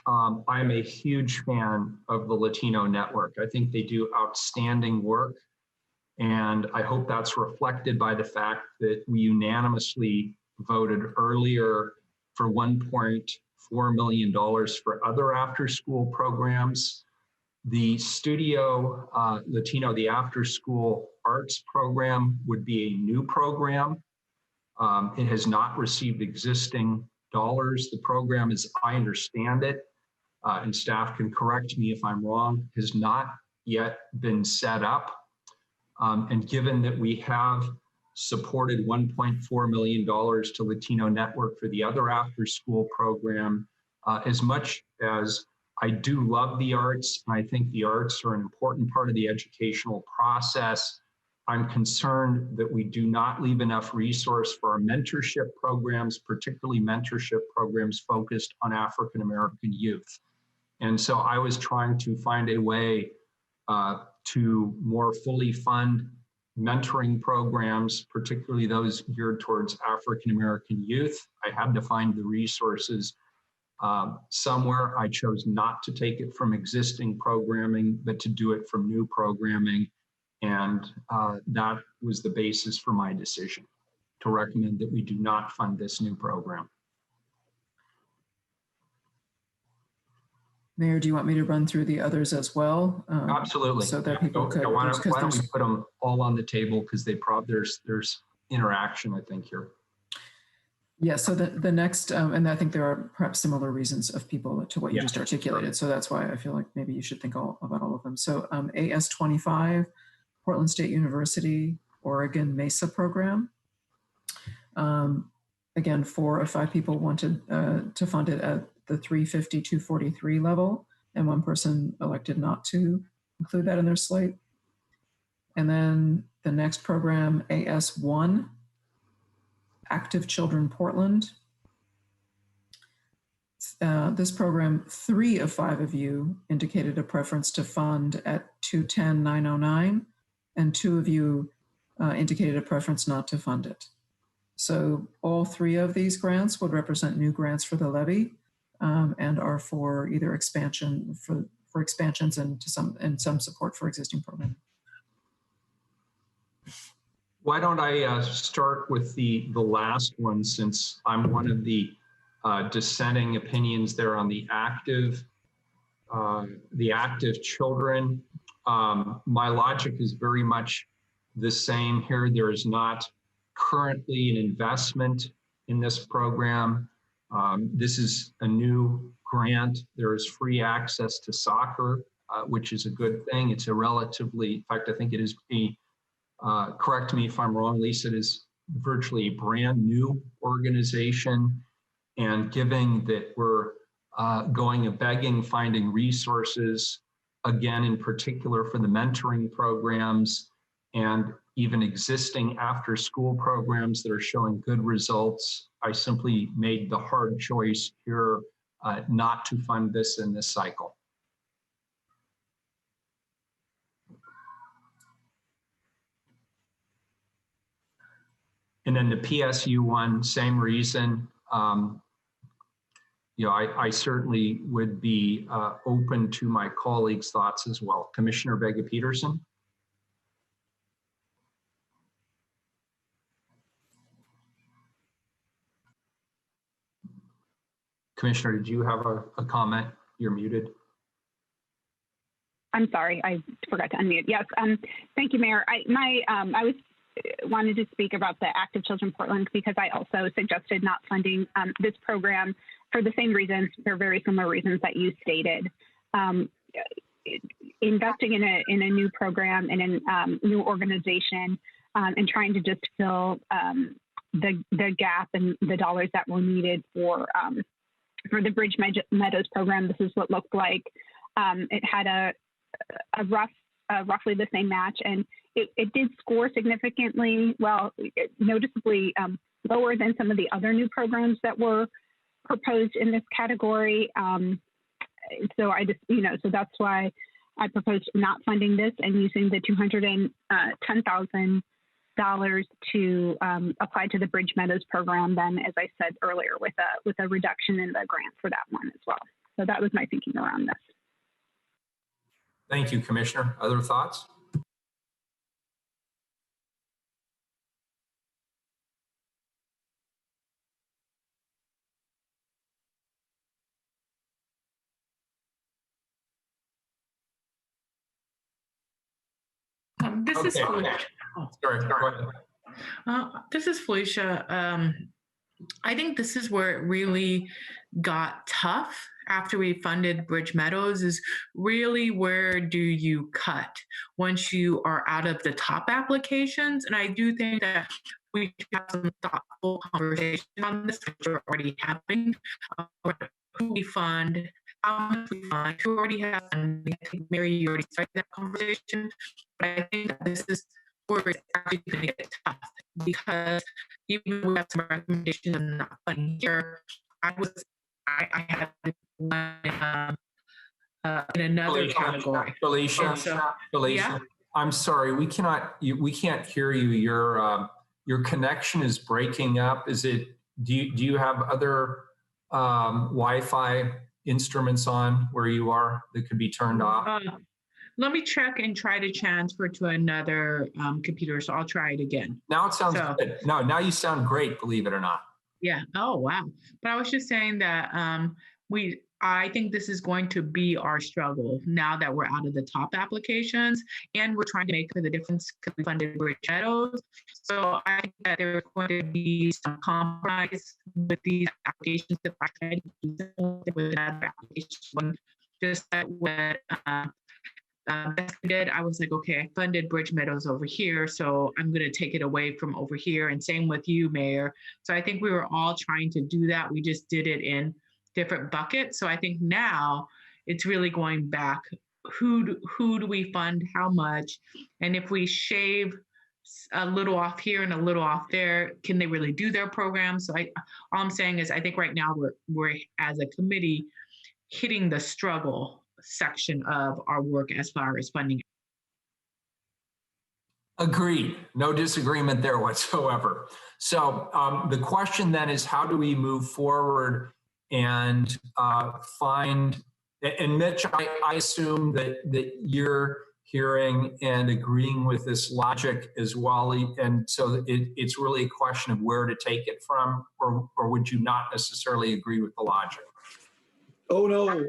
Speaker 1: I'm a huge fan of the Latino Network. I think they do outstanding work, and I hope that's reflected by the fact that we unanimously voted earlier for $1.4 million for other after-school programs. The Studio Latino, the after-school arts program, would be a new program. It has not received existing dollars. The program, as I understand it, and staff can correct me if I'm wrong, has not yet been set up. And given that we have supported $1.4 million to Latino Network for the other after-school program, as much as I do love the arts, and I think the arts are an important part of the educational process, I'm concerned that we do not leave enough resource for our mentorship programs, particularly mentorship programs focused on African-American youth. And so I was trying to find a way to more fully fund mentoring programs, particularly those geared towards African-American youth. I had to find the resources somewhere. I chose not to take it from existing programming, but to do it from new programming. And that was the basis for my decision to recommend that we do not fund this new program.
Speaker 2: Mayor, do you want me to run through the others as well?
Speaker 1: Absolutely.
Speaker 2: So that people could.
Speaker 1: Why don't we put them all on the table, because there's interaction, I think, here.
Speaker 2: Yeah, so the next, and I think there are perhaps similar reasons of people to what you just articulated. So that's why I feel like maybe you should think about all of them. So AS25, Portland State University, Oregon Mesa program. Again, 4 of 5 people wanted to fund it at the 350, 243 level, and 1 person elected not to include that in their slate. And then the next program, AS1, Active Children Portland. This program, 3 of 5 of you indicated a preference to fund at 210,909, and 2 of you indicated a preference not to fund it. So all 3 of these grants would represent new grants for the levy, and are for either expansion for expansions and some support for existing programming.
Speaker 1: Why don't I start with the last one, since I'm one of the dissenting opinions there on the active children. My logic is very much the same here. There is not currently an investment in this program. This is a new grant. There is free access to soccer, which is a good thing. It's a relatively, in fact, I think it is correct me if I'm wrong, Lisa, it is virtually a brand new organization. And given that we're going a begging, finding resources, again, in particular for the mentoring programs and even existing after-school programs that are showing good results, I simply made the hard choice here not to fund this in this cycle. And then the PSU one, same reason. I certainly would be open to my colleagues' thoughts as well. Commissioner Vega-Peterson. Commissioner, did you have a comment? You're muted.
Speaker 3: I'm sorry, I forgot to unmute. Yes, thank you, Mayor. I wanted to speak about the Active Children Portland because I also suggested not funding this program for the same reasons, for very similar reasons that you stated. Investing in a new program and a new organization and trying to just fill the gap and the dollars that were needed for the Bridge Meadows program. This is what looked like. It had a roughly the same match, and it did score significantly, noticeably lower than some of the other new programs that were proposed in this category. So I just, so that's why I proposed not funding this and using the $210,000 to apply to the Bridge Meadows program. Then, as I said earlier, with a reduction in the grant for that one as well. So that was my thinking around this.
Speaker 1: Thank you, Commissioner. Other thoughts?
Speaker 4: This is Felicia.
Speaker 1: Sorry, go ahead.
Speaker 4: This is Felicia. I think this is where it really got tough after we funded Bridge Meadows, is really where do you cut once you are out of the top applications? And I do think that we should have some thoughtful conversation on this, which we're already having. Who we fund, how much we fund, who already has funding. I think, Mary, you already started that conversation. But I think that this is where it's actually going to get tough, because even though we have some recommendations and not funding here, I had one in another category.
Speaker 1: Felicia,
Speaker 4: Yeah.
Speaker 1: I'm sorry, we can't hear you. Your connection is breaking up. Is it? Do you have other Wi-Fi instruments on where you are that could be turned off?
Speaker 4: Let me check and try to transfer to another computer. So I'll try it again.
Speaker 1: Now it sounds good. No, now you sound great, believe it or not.
Speaker 4: Yeah. Oh, wow. But I was just saying that I think this is going to be our struggle now that we're out of the top applications, and we're trying to make the difference because we funded Bridge Meadows. So I think that there's going to be some compromise with these applications that I tried to do with another application. Just that what did, I was like, okay, I funded Bridge Meadows over here, so I'm going to take it away from over here. And same with you, Mayor. So I think we were all trying to do that. We just did it in different buckets. So I think now it's really going back. Who do we fund? How much? And if we shave a little off here and a little off there, can they really do their program? So all I'm saying is I think right now we're as a committee hitting the struggle section of our work as far as funding.
Speaker 1: Agreed. No disagreement there whatsoever. So the question then is, how do we move forward and find, and Mitch, I assume that you're hearing and agreeing with this logic as well. And so it's really a question of where to take it from, or would you not necessarily agree with the logic?
Speaker 6: Oh no,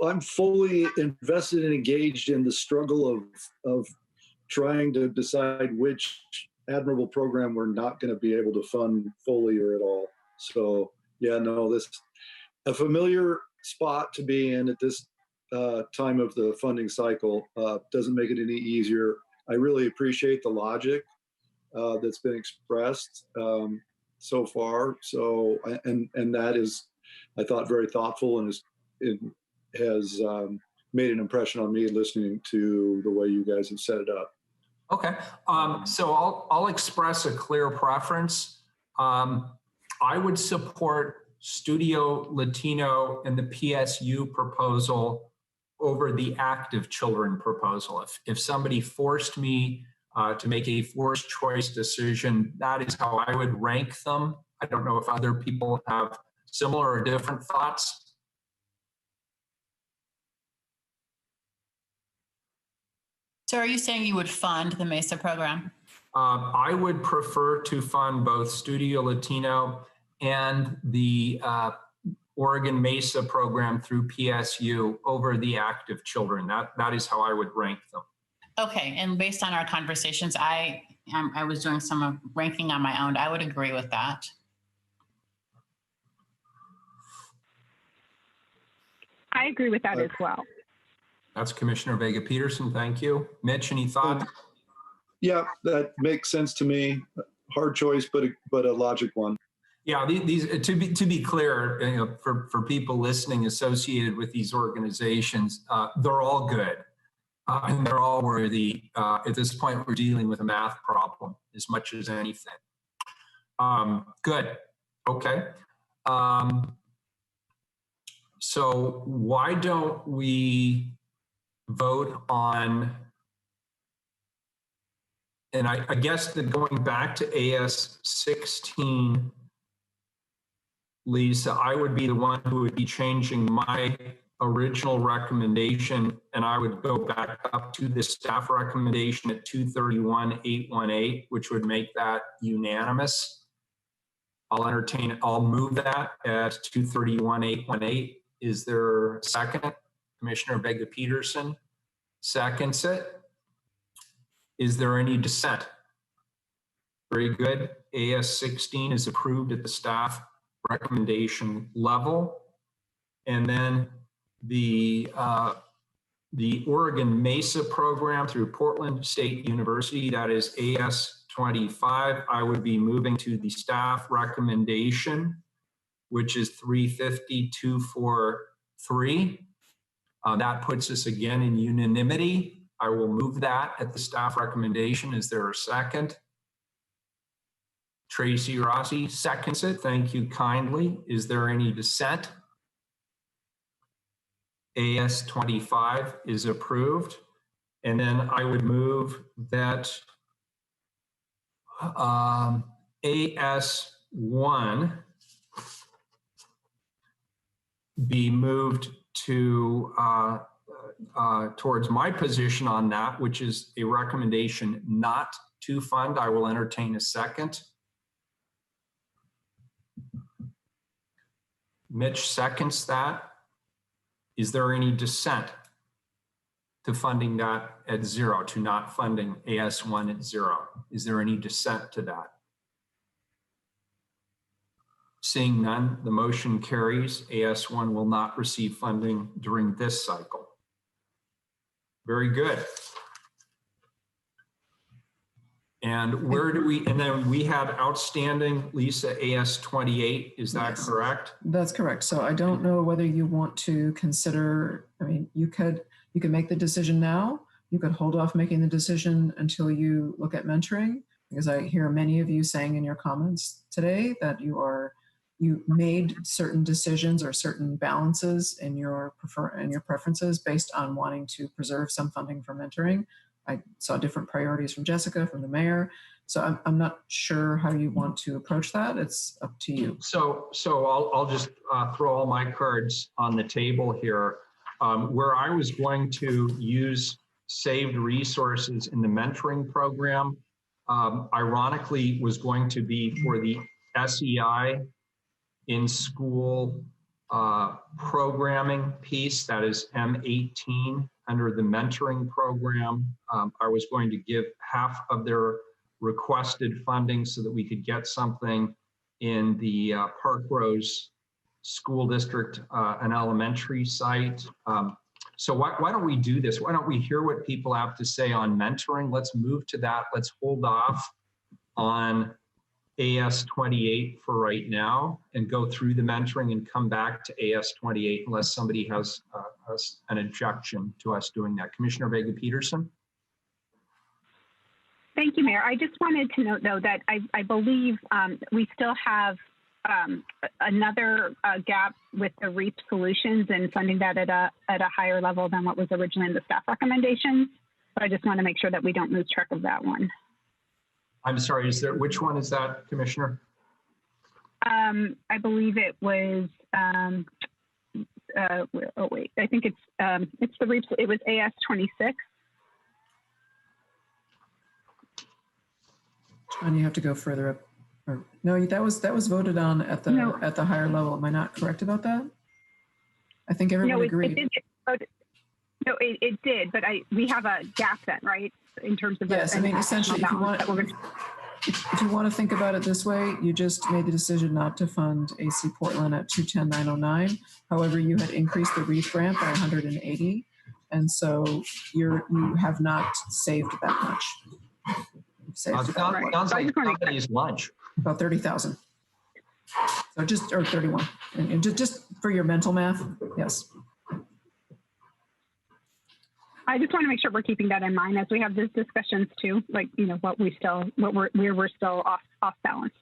Speaker 6: I'm fully invested and engaged in the struggle of trying to decide which admirable program we're not going to be able to fund fully or at all. So yeah, no, this a familiar spot to be in at this time of the funding cycle. Doesn't make it any easier. I really appreciate the logic that's been expressed so far. So and that is, I thought, very thoughtful, and it has made an impression on me listening to the way you guys have set it up.
Speaker 1: Okay, so I'll express a clear preference. I would support Studio Latino and the PSU proposal over the active children proposal. If somebody forced me to make a forced choice decision, that is how I would rank them. I don't know if other people have similar or different thoughts.
Speaker 7: So are you saying you would fund the MESA program?
Speaker 1: I would prefer to fund both Studio Latino and the Oregon MESA program through PSU over the active children. That is how I would rank them.
Speaker 7: Okay, and based on our conversations, I was doing some ranking on my own. I would agree with that.
Speaker 3: I agree with that as well.
Speaker 1: That's Commissioner Vega Peterson. Thank you. Mitch, any thoughts?
Speaker 6: Yeah, that makes sense to me. Hard choice, but a logic one.
Speaker 1: Yeah, these to be clear, you know, for people listening associated with these organizations, they're all good. And they're all worthy. At this point, we're dealing with a math problem as much as anything. Good. Okay. So why don't we vote on, and I guess that going back to AS 16, Lisa, I would be the one who would be changing my original recommendation, and I would go back up to the staff recommendation at 231,818, which would make that unanimous. I'll move that at 231,818. Is there a second? Commissioner Vega Peterson seconds it. Is there any dissent? Very good. AS 16 is approved at the staff recommendation level. And then the Oregon Mesa program through Portland State University, that is AS 25, I would be moving to the staff recommendation, which is 350,243. That puts us again in unanimity. I will move that at the staff recommendation. Is there a second? Tracy Rossi seconds it. Thank you kindly. Is there any dissent? AS 25 is approved. And then I would move that AS 1 be moved to towards my position on that, which is a recommendation not to fund. I will entertain a second. Mitch seconds that. Is there any dissent to funding that at zero, to not funding AS1 at zero? Is there any dissent to that? Seeing none, the motion carries. AS1 will not receive funding during this cycle. Very good. And where do we, and then we have outstanding, Lisa, AS 28, is that
Speaker 2: Yes.
Speaker 1: correct?
Speaker 2: That's correct. So I don't know whether you want to consider, I mean, you could make the decision now. You could hold off making the decision until you look at mentoring, because I hear many of you saying in your comments today that you made certain decisions or certain balances in your preferences based on wanting to preserve some funding for mentoring. I saw different priorities from Jessica, from the mayor. So I'm not sure how you want to approach that. It's up to you.
Speaker 1: So I'll just throw all my cards on the table here. Where I was going to use saved resources in the mentoring program, ironically was going to be for the SEI in school programming piece, that is M18 under the mentoring program. I was going to give half of their requested funding so that we could get something in the Park Rose School District, an elementary site. So why don't we do this? Why don't we hear what people have to say on mentoring? Let's move to that. Let's hold off on AS 28 for right now and go through the mentoring and come back to AS 28 unless somebody has an objection to us doing that. Commissioner Vega Peterson.
Speaker 3: Thank you, Mayor. I just wanted to note, though, that I believe we still have another gap with the REAP solutions and funding that at a higher level than what was originally in the staff recommendations. So I just want to make sure that we don't lose track of that one.
Speaker 1: I'm sorry, which one is that, Commissioner?
Speaker 3: I believe it was, oh wait, I think it's the REAP, it was AS 26.
Speaker 2: And you have to go further up. Or, no, that was voted on at the higher level. Am I not correct about that? I think everyone agreed.
Speaker 3: It did, but we have a gap then, right? In terms of
Speaker 2: yes, I mean essentially, If you want to think about it this way, you just made the decision not to fund AC Portland at 210,909. However, you had increased the REEF grant by 180. And so you have not saved that much. You've saved about,
Speaker 1: Sounds like somebody's lunch.
Speaker 2: about 30,000. So just, or 31. And just for your mental math, yes.
Speaker 3: I just want to make sure we're keeping that in mind as we have these discussions too, like, you know, where we're still off balance.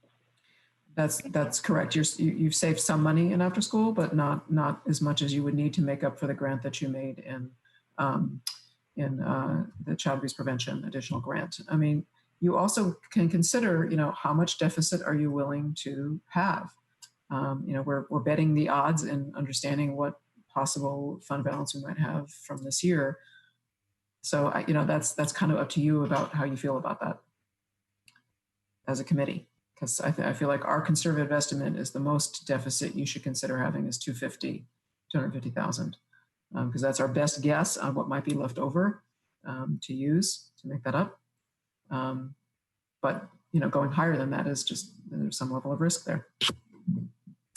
Speaker 2: That's correct. You've saved some money in after school, but not as much as you would need to make up for the grant that you made in the child abuse prevention additional grant. I mean, you also can consider, you know, how much deficit are you willing to have? You know, we're betting the odds and understanding what possible fund balance we might have from this year. So, you know, that's kind of up to you about how you feel about that as a committee. Because I feel like our conservative estimate is the most deficit you should consider having is 250,000. Because that's our best guess on what might be left over to use to make that up. But, you know, going higher than that is just, there's some level of risk there.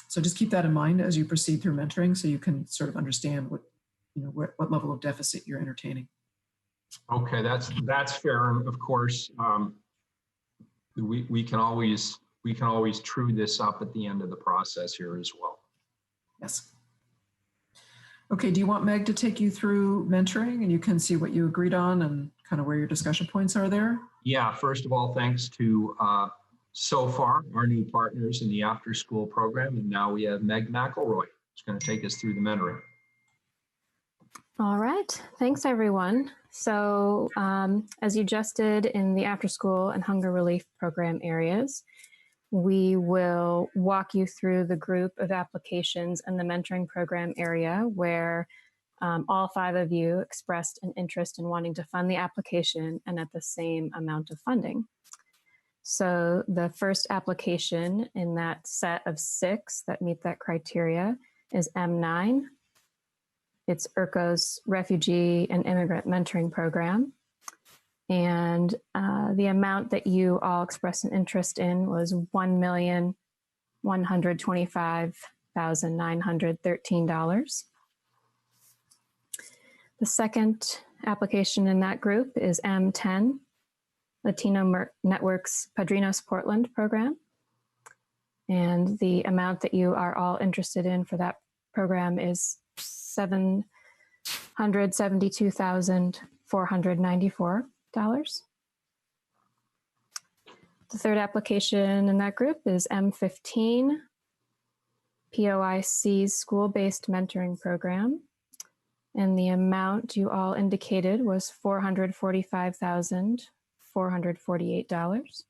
Speaker 2: So just keep that in mind as you proceed through mentoring so you can sort of understand what, you know, what level of deficit you're entertaining.
Speaker 1: Okay, that's fair. And of course, we can always true this up at the end of the process here as well.
Speaker 2: Yes. Okay, do you want Meg to take you through mentoring and you can see what you agreed on and kind of where your discussion points are there?
Speaker 1: Yeah, first of all, thanks to so far our new partners in the after school program. And now we have Meg McElroy. Who's going to take us through the mentoring.
Speaker 8: All right, thanks everyone. So as you just did in the after school and hunger relief program areas, we will walk you through the group of applications in the mentoring program area where all 5 of you expressed an interest in wanting to fund the application and at the same amount of funding. So the first application in that set of 6 that meet that criteria is M9. It's IRCO's Refugee and Immigrant Mentoring Program. And the amount that you all expressed an interest in was $1,125,913. The second application in that group is M10, Latino Network's Padrinos Portland program. And the amount that you are all interested in for that program is $772,494. The third application in that group is M15, POIC's School-Based Mentoring Program. And the amount you all indicated was $445,448.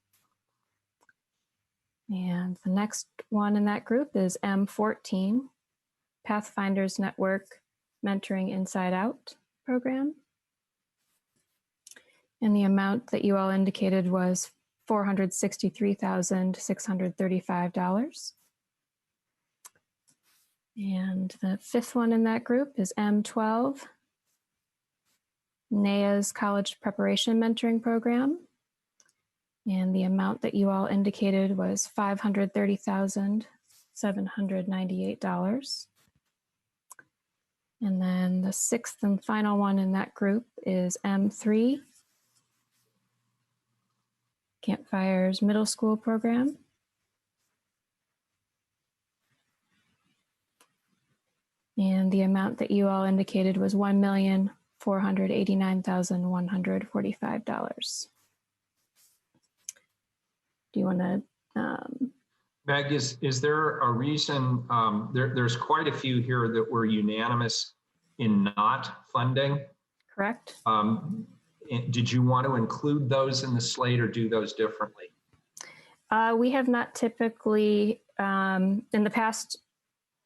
Speaker 8: And the next one in that group is M14, Pathfinders Network Mentoring Inside Out Program. And the amount that you all indicated was $463,635. And the fifth one in that group is M12, NAEA's College Preparation Mentoring Program. And the amount that you all indicated was $530,798. And then the sixth and final one in that group is M3, Campfire's Middle School Program. And the amount that you all indicated was $1,489,145. Do you want to?
Speaker 1: Meg, is there a reason, there's quite a few here that were unanimous in not funding?
Speaker 8: Correct.
Speaker 1: Did you want to include those in the slate or do those differently?
Speaker 8: We have not typically, in the past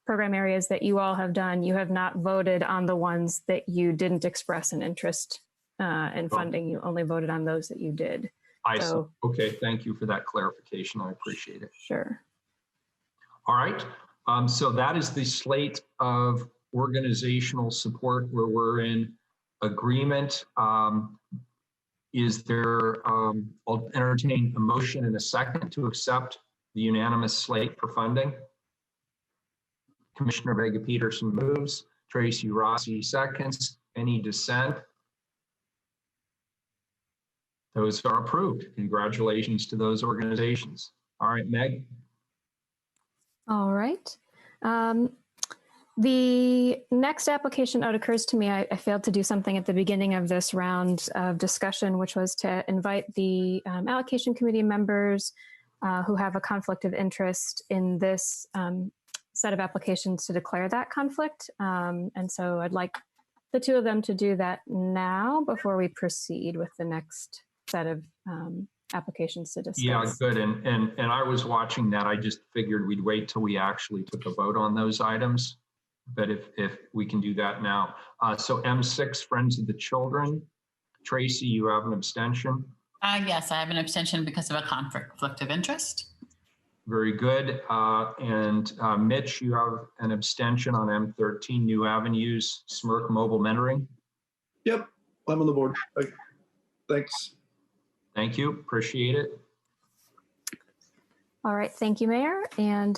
Speaker 8: program areas that you all have done, you have not voted on the ones that you didn't express an interest in funding. You only voted on those that you did.
Speaker 1: I see. Okay, thank you for that clarification. I appreciate it.
Speaker 8: Sure.
Speaker 1: All right. So that is the slate of organizational support where we're in agreement. Is there, I'll entertain a motion in a second to accept the unanimous slate for funding. Commissioner Vega Peterson moves, Tracy Rossi seconds. Any dissent? Those are approved. Congratulations to those organizations. All right, Meg.
Speaker 8: All right. The next application, it occurs to me, I failed to do something at the beginning of this round of discussion, which was to invite the allocation committee members who have a conflict of interest in this set of applications to declare that conflict. And so I'd like the two of them to do that now before we proceed with the next set of applications to discuss.
Speaker 1: Yeah, good. And I was watching that. I just figured we'd wait till we actually took a vote on those items. But if we can do that now. So M6, Friends of the Children. Tracy, you have an abstention.
Speaker 7: Yes, I have an abstention because of a conflict of interest.
Speaker 1: Very good. And Mitch, you have an abstention on M13, New Avenues, Smirk Mobile Mentoring.
Speaker 6: Yep, I'm on the board. Thanks.
Speaker 1: Thank you. Appreciate it.
Speaker 8: All right, thank you, Mayor. And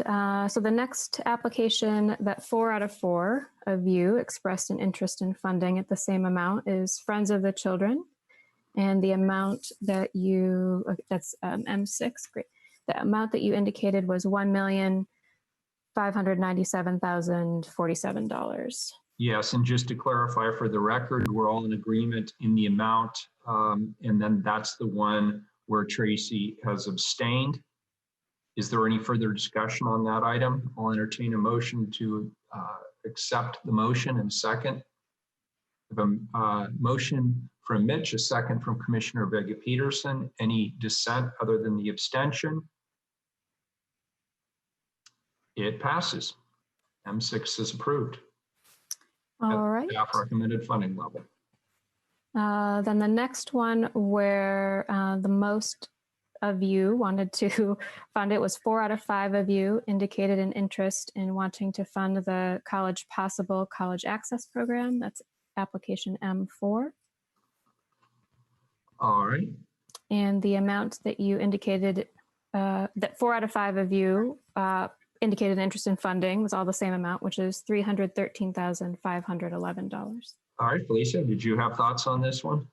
Speaker 8: so the next application that 4 out of 4 of you expressed an interest in funding at the same amount is Friends of the Children. And the amount that you, that's M6, great. The amount that you indicated was $1,597,047.
Speaker 1: Yes, and just to clarify for the record, we're all in agreement in the amount. And then that's the one where Tracy has abstained. Is there any further discussion on that item? I'll entertain a motion to accept the motion in a second. A motion from Mitch, a second from Commissioner Vega Peterson. Any dissent other than the abstention? It passes. M6 is approved.
Speaker 8: All right.
Speaker 1: Staff recommended funding level.
Speaker 8: Then the next one where the most of you wanted to fund it was 4 out of 5 of you indicated an interest in wanting to fund the College Possible College Access Program. That's application M4.
Speaker 1: All right.
Speaker 8: And the amount that you indicated, that 4 out of 5 of you indicated an interest in funding was all the same amount, which is $313,511.
Speaker 1: All right, Felicia, did you have thoughts on this one?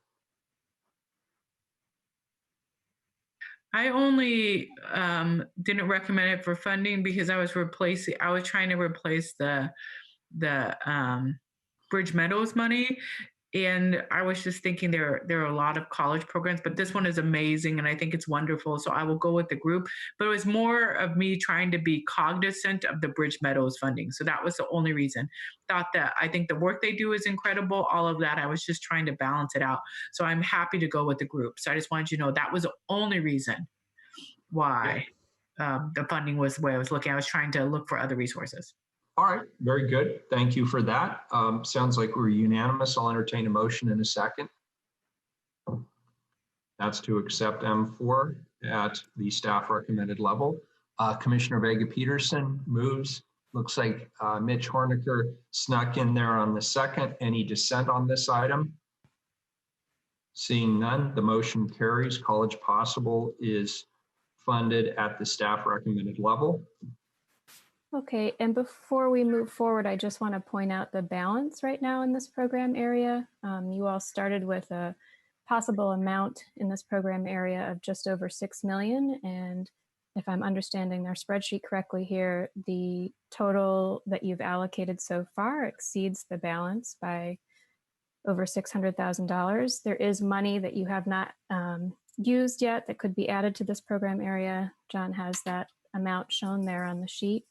Speaker 4: I only didn't recommend it for funding because I was trying to replace the Bridge Meadows money. And I was just thinking there are a lot of college programs, but this one is amazing and I think it's wonderful. So I will go with the group, but it was more of me trying to be cognizant of the Bridge Meadows funding. So that was the only reason. I think the work they do is incredible, all of that. I was just trying to balance it out. So I'm happy to go with the group. So I just wanted you to know that was the only reason why the funding was the way I was looking. I was trying to look for other resources.
Speaker 1: All right, very good. Thank you for that. Sounds like we're unanimous. I'll entertain a motion in a second. That's to accept M4 at the staff recommended level. Commissioner Vega Peterson moves. Looks like Mitch Horniker snuck in there on the second. Any dissent on this item? Seeing none, the motion carries. College Possible is funded at the staff recommended level.
Speaker 8: Okay, and before we move forward, I just want to point out the balance right now in this program area. You all started with a possible amount in this program area of just over 6 million. And if I'm understanding their spreadsheet correctly here, the total that you've allocated so far exceeds the balance by over $600,000. There is money that you have not used yet that could be added to this program area. John has that amount shown there on the sheet.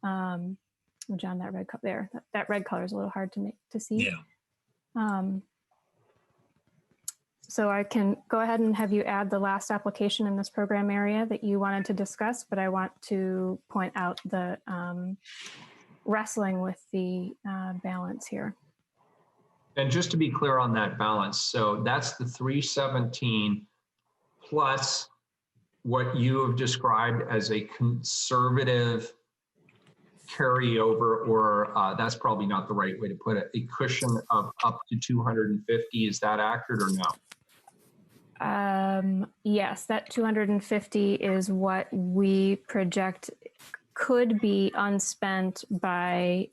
Speaker 8: John, that red color there, that red color is a little hard to see.
Speaker 9: Yeah.
Speaker 8: So I can go ahead and have you add the last application in this program area that you wanted to discuss, but I want to point out the wrestling with the balance here.
Speaker 1: And just to be clear on that balance, so that's the 317 plus what you have described as a conservative carryover, or that's probably not the right way to put it, a cushion of up to 250. Is that accurate or no?
Speaker 8: Yes, that 250 is what we project could be unspent by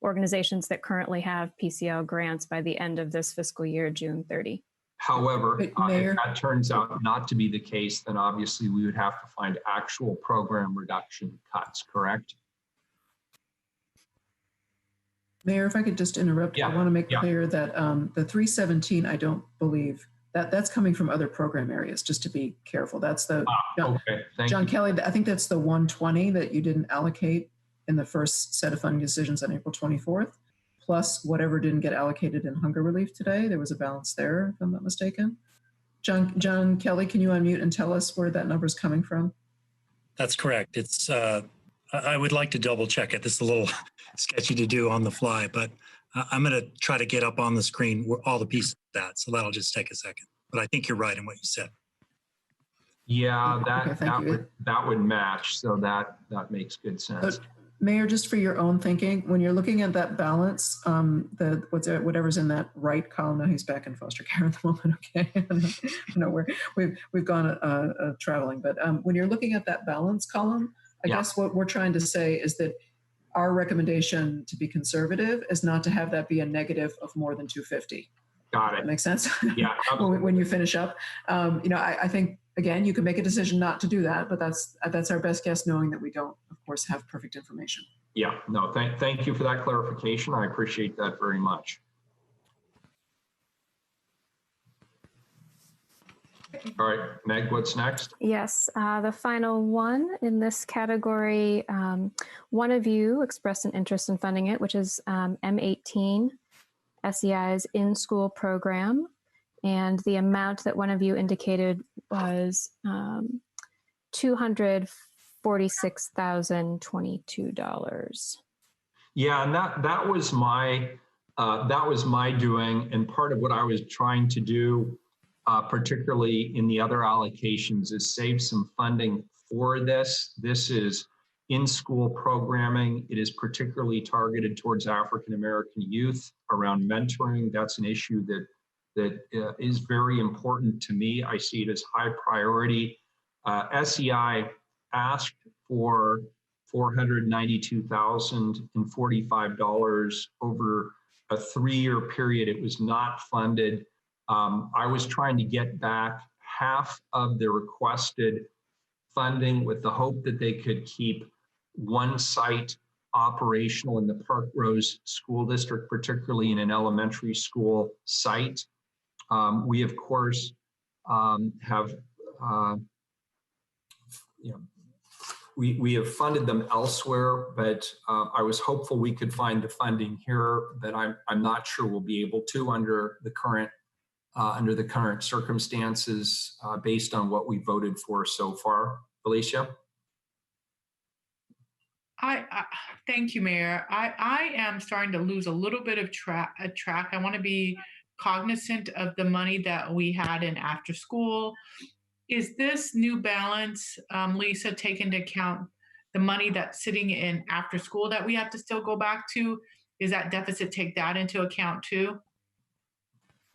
Speaker 8: organizations that currently have PCL grants by the end of this fiscal year, June 30.
Speaker 1: However,
Speaker 2: Wait,
Speaker 1: if
Speaker 2: Mayor?
Speaker 1: that turns out not to be the case, then obviously we would have to find actual program reduction cuts, correct?
Speaker 2: Mayor, if I could just interrupt,
Speaker 1: Yeah,
Speaker 2: I want to make
Speaker 1: yeah.
Speaker 2: clear that the 317, I don't believe that's coming from other program areas, just to be careful. That's the,
Speaker 1: Okay, thank
Speaker 2: John
Speaker 1: you.
Speaker 2: Kelly, I think that's the 120 that you didn't allocate in the first set of funding decisions on April 24th, plus whatever didn't get allocated in hunger relief today. There was a balance there, if I'm not mistaken. John Kelly, can you unmute and tell us where that number is coming from?
Speaker 9: That's correct. It's I would like to double check it. This is a little sketchy to do on the fly, but I'm going to try to get up on the screen all the pieces of that. So that'll just take a second. But I think you're right in what you said.
Speaker 1: Yeah,
Speaker 2: Okay,
Speaker 1: that would match. So that makes good sense.
Speaker 2: But Mayor, just for your own thinking, when you're looking at that balance, whatever's in that right column, now he's back in foster care at the moment, okay? I know we've gone traveling, but when you're looking at that balance column, I guess what we're trying to say is that our recommendation to be conservative is not to have that be a negative of more than 250.
Speaker 1: Got it.
Speaker 2: That makes sense?
Speaker 1: Yeah.
Speaker 2: when you finish up, I think, again, you can make a decision not to do that, but that's our best guess, knowing that we don't, of course, have perfect information.
Speaker 1: Yeah, no, thank you for that clarification. I appreciate that very much. All right, Meg, what's next?
Speaker 8: Yes, the final one in this category, one of you expressed an interest in funding it, which is M18, SEI's in-school program. And the amount that one of you indicated was $246,022.
Speaker 1: Yeah, and that was my doing, and part of what I was trying to do, particularly in the other allocations, is save some funding for this. This is in-school programming. It is particularly targeted towards African American youth around mentoring. That's an issue that is very important to me. I see it as high priority. SEI asked for $492,045 over a 3-year period. It was not funded. I was trying to get back half of the requested funding with the hope that they could keep one site operational in the Park Rose School District, particularly in an elementary school site. We, of course, have we have funded them elsewhere, but I was hopeful we could find the funding here, but I'm not sure we'll be able to under the current circumstances based on what we voted for so far. Felicia?
Speaker 4: Thank you, Mayor. I am starting to lose a little bit of track. I want to be cognizant of the money that we had in after school. Is this new balance, Lisa, take into account the money that's sitting in after school that we have to still go back to? Is that deficit take that into account too?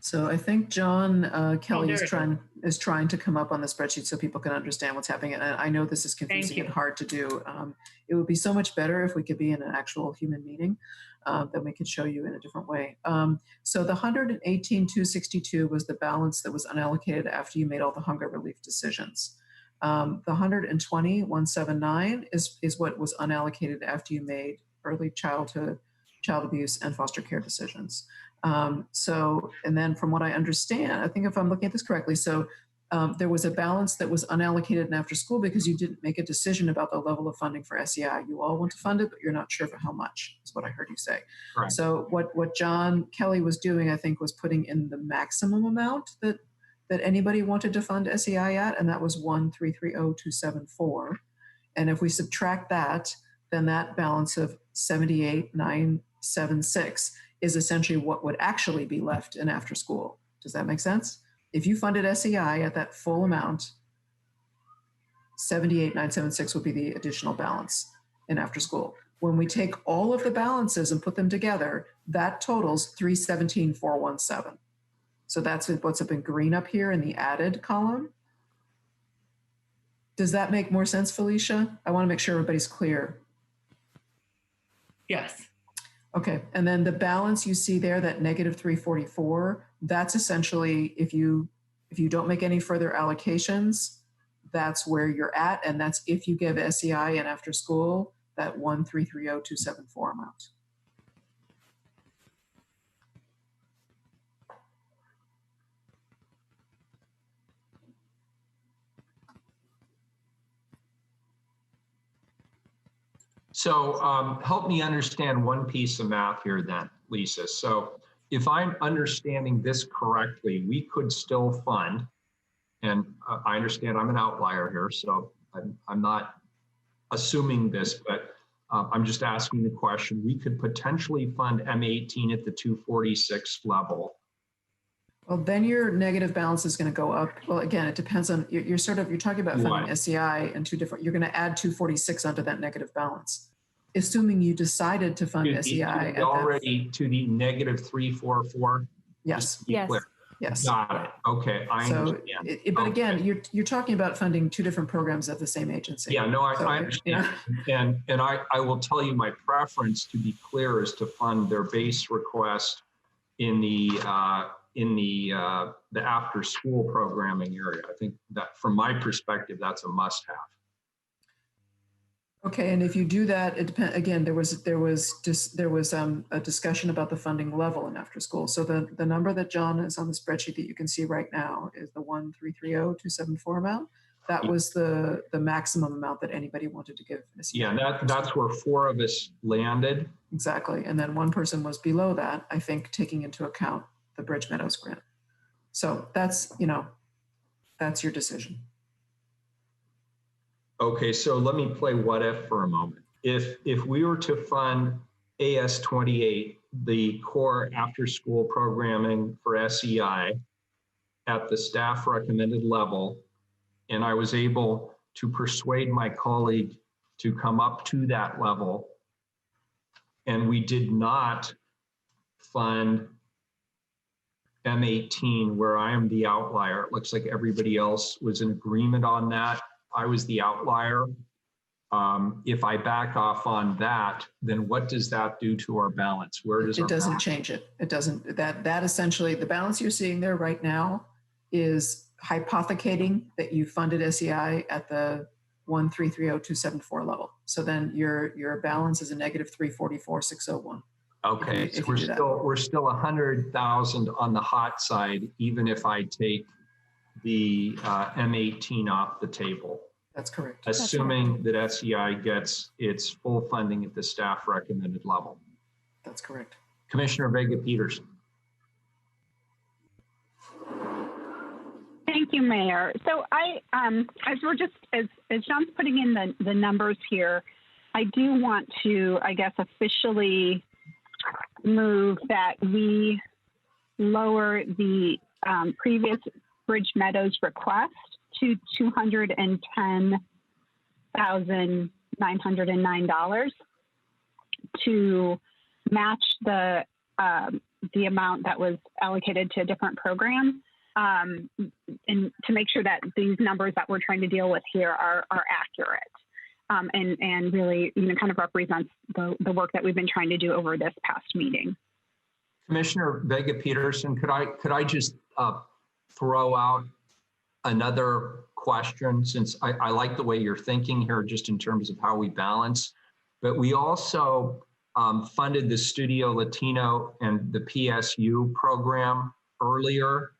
Speaker 2: So I think John Kelly is trying to come up on the spreadsheet so people can understand what's happening. And I know this is confusing and hard to do. It would be so much better if we could be in an actual human meeting. Then we could show you in a different way. So the 118,262 was the balance that was unallocated after you made all the hunger relief decisions. The 120,179 is what was unallocated after you made early childhood, child abuse, and foster care decisions. And then from what I understand, I think if I'm looking at this correctly, so there was a balance that was unallocated in after school because you didn't make a decision about the level of funding for SEI. You all want to fund it, but you're not sure for how much, is what I heard you say.
Speaker 1: Right. So
Speaker 2: what John Kelly was doing, I think, was putting in the maximum amount that anybody wanted to fund SEI at, and that was 1,330,274. And if we subtract that, then that balance of 78,976 is essentially what would actually be left in after school. Does that make sense? If you funded SEI at that full amount, 78,976 would be the additional balance in after school. When we take all of the balances and put them together, that totals 317,417. So that's what's up in green up here in the added column. Does that make more sense, Felicia? I want to make sure everybody's clear.
Speaker 4: Yes.
Speaker 2: Okay, and then the balance you see there, that negative 344, that's essentially if you don't make any further allocations, that's where you're at, and that's if you give SEI and after school that 1330274 amount.
Speaker 1: So help me understand one piece of math here then, Lisa. So if I'm understanding this correctly, we could still fund, and I understand I'm an outlier here, so I'm not assuming this, but I'm just asking the question. We could potentially fund M18 at the 246 level.
Speaker 2: Well, then your negative balance is going to go up. Well, again, it depends on, you're talking about funding
Speaker 1: What?
Speaker 2: SEI and you're going to add 246 onto that negative balance. Assuming you decided to fund SEI.
Speaker 1: To the negative 344?
Speaker 2: Yes.
Speaker 8: Yes.
Speaker 1: Clear.
Speaker 2: Yes.
Speaker 1: Got it. Okay, I understand.
Speaker 2: But again, you're talking about funding two different programs at the same agency.
Speaker 1: Yeah, no, I understand.
Speaker 2: Yeah.
Speaker 1: And I will tell you my preference, to be clear, is to fund their base request in the after school programming area. I think that from my perspective, that's a must have.
Speaker 2: Okay, and if you do that, it depends. Again, there was a discussion about the funding level in after school. So the number that John is on the spreadsheet that you can see right now is the 1330274 amount. That was the maximum amount that anybody wanted to give.
Speaker 1: Yeah, that's where 4 of us landed.
Speaker 2: Exactly, and then one person was below that, I think, taking into account the Bridge Meadows grant. So that's your decision.
Speaker 1: Okay, so let me play what if for a moment. If we were to fund AS28, the core after school programming for SEI at the staff recommended level, and I was able to persuade my colleague to come up to that level, and we did not fund M18, where I am the outlier. It looks like everybody else was in agreement on that. I was the outlier. If I back off on that, then what does that do to our balance? Where does
Speaker 2: it doesn't change it? It doesn't. That essentially, the balance you're seeing there right now is hypothecating that you funded SEI at the 1330274 level. So then your balance is a negative 344,601.
Speaker 1: Okay, so we're still 100,000 on the hot side, even if I take the M18 off the table.
Speaker 2: That's correct.
Speaker 1: Assuming that SEI gets its full funding at the staff recommended level.
Speaker 2: That's correct.
Speaker 1: Commissioner Vega-Peterson.
Speaker 3: Thank you, Mayor. So as John's putting in the numbers here, I do want to, I guess, officially move that we lower the previous Bridge Meadows request to $210,909 to match the amount that was allocated to a different program, and to make sure that these numbers that we're trying to deal with here are accurate, and really, kind of represents the work that we've been trying to do over this past meeting.
Speaker 1: Commissioner Vega-Peterson, could I just throw out another question, since I like the way you're thinking here, just in terms of how we balance, but we also funded the Studio Latino and the PSU program earlier.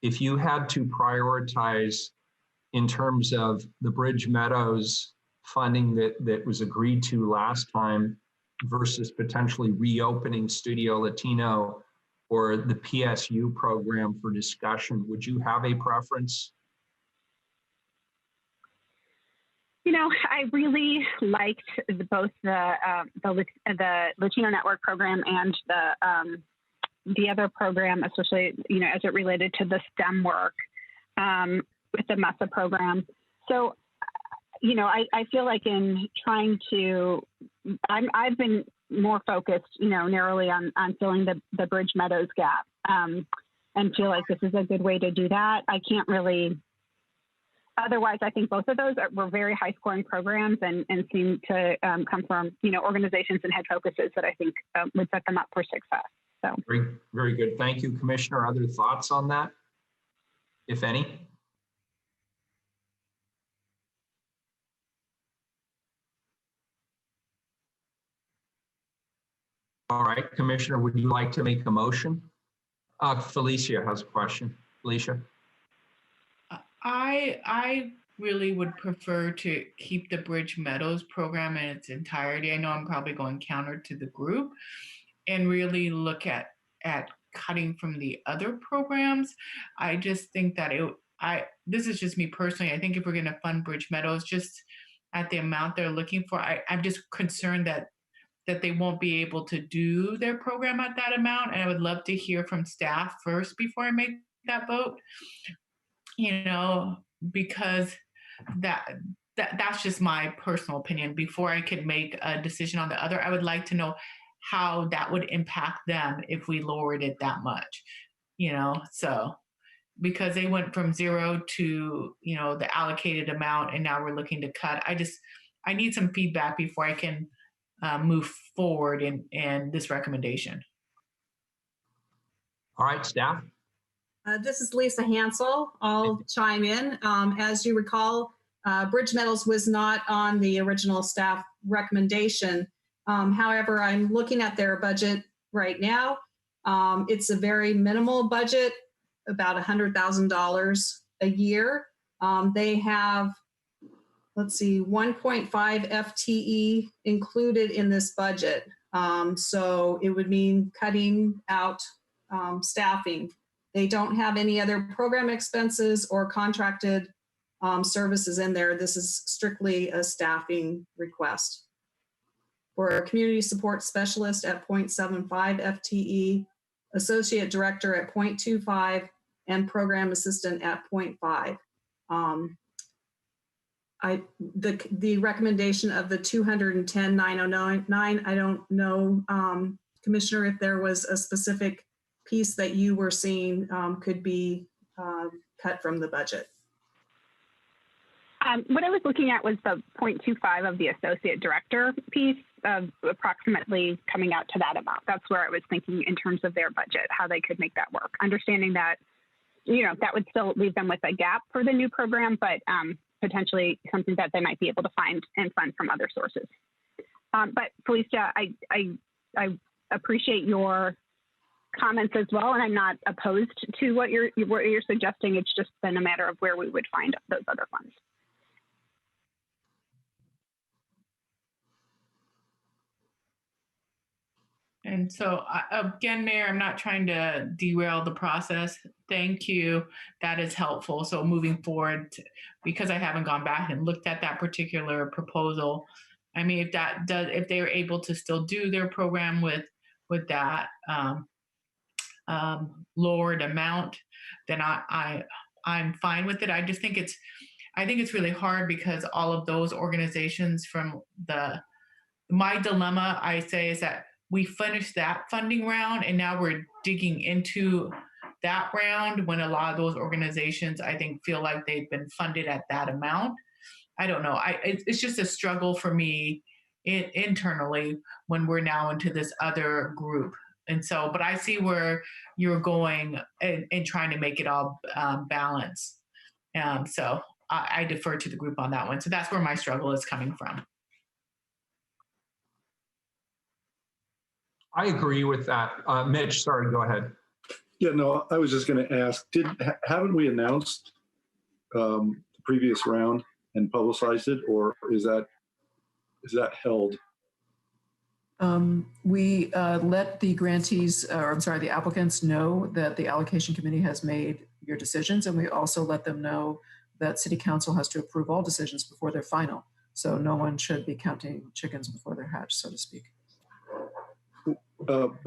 Speaker 1: If you had to prioritize in terms of the Bridge Meadows funding that was agreed to last time versus potentially reopening Studio Latino or the PSU program for discussion, would you have a preference?
Speaker 3: I really liked both the Latino Network program and the other program, especially as it related to the STEM work with the MESA program. So, I feel like in trying to, I've been more focused, narrowly on filling the Bridge Meadows gap. and feel like this is a good way to do that. I can't really. Otherwise, I think both of those were very high scoring programs and seem to come from, organizations and head focuses that I think would set them up for success. So
Speaker 1: very, very good. Thank you, Commissioner. Other thoughts on that, if any? All right, Commissioner, would you like to make a motion? Felicia has a question. Felicia.
Speaker 4: I really would prefer to keep the Bridge Meadows program in its entirety. I know I'm probably going counter to the group, and really look at cutting from the other programs. I just think that this is just me personally. I think if we're going to fund Bridge Meadows just at the amount they're looking for, I'm just concerned that they won't be able to do their program at that amount. And I would love to hear from staff first before I make that vote. Because that's just my personal opinion. Before I could make a decision on the other, I would like to know how that would impact them if we lowered it that much, so because they went from 0 to, the allocated amount, and now we're looking to cut. I need some feedback before I can move forward in this recommendation.
Speaker 1: All right, staff.
Speaker 5: This is Lisa Hansel. I'll chime in. As you recall, Bridge Meadows was not on the original staff recommendation. However, I'm looking at their budget right now. It's a very minimal budget, about $100,000 a year. They have, 1.5 FTE included in this budget. So it would mean cutting out staffing. They don't have any other program expenses or contracted services in there. This is strictly a staffing request. For a community support specialist at 0.75 FTE, associate director at 0.25, and program assistant at 0.5. The recommendation of the 210,909, I don't know, Commissioner, if there was a specific piece that you were seeing could be cut from the budget.
Speaker 3: What I was looking at was the 0.25 of the associate director piece of approximately coming out to that amount. That's where I was thinking in terms of their budget, how they could make that work. Understanding that, that would still leave them with a gap for the new program, but potentially something that they might be able to find and fund from other sources. But Felicia, I appreciate your comments as well, and I'm not opposed to what you're suggesting. It's just been a matter of where we would find those other funds.
Speaker 4: And so again, Mayor, I'm not trying to derail the process. Thank you. That is helpful. So moving forward, because I haven't gone back and looked at that particular proposal, I mean, if they were able to still do their program with that lowered amount, then I'm fine with it. I just think it's really hard because all of those organizations from my dilemma, I say, is that we finished that funding round and now we're digging into that round when a lot of those organizations, I think, feel like they've been funded at that amount. I don't know. It's just a struggle for me internally when we're now into this other group. And so, but I see where you're going and trying to make it all balance. So I defer to the group on that one. So that's where my struggle is coming from.
Speaker 1: I agree with that. Mitch, sorry, go ahead.
Speaker 6: Yeah, no, I was just going to ask, haven't we announced the previous round and publicized it, or is that held?
Speaker 2: We let the grantees, the applicants know that the allocation committee has made your decisions, and we also let them know that City Council has to approve all decisions before they're final. So no one should be counting chickens before they're hatched, so to speak.
Speaker 6: But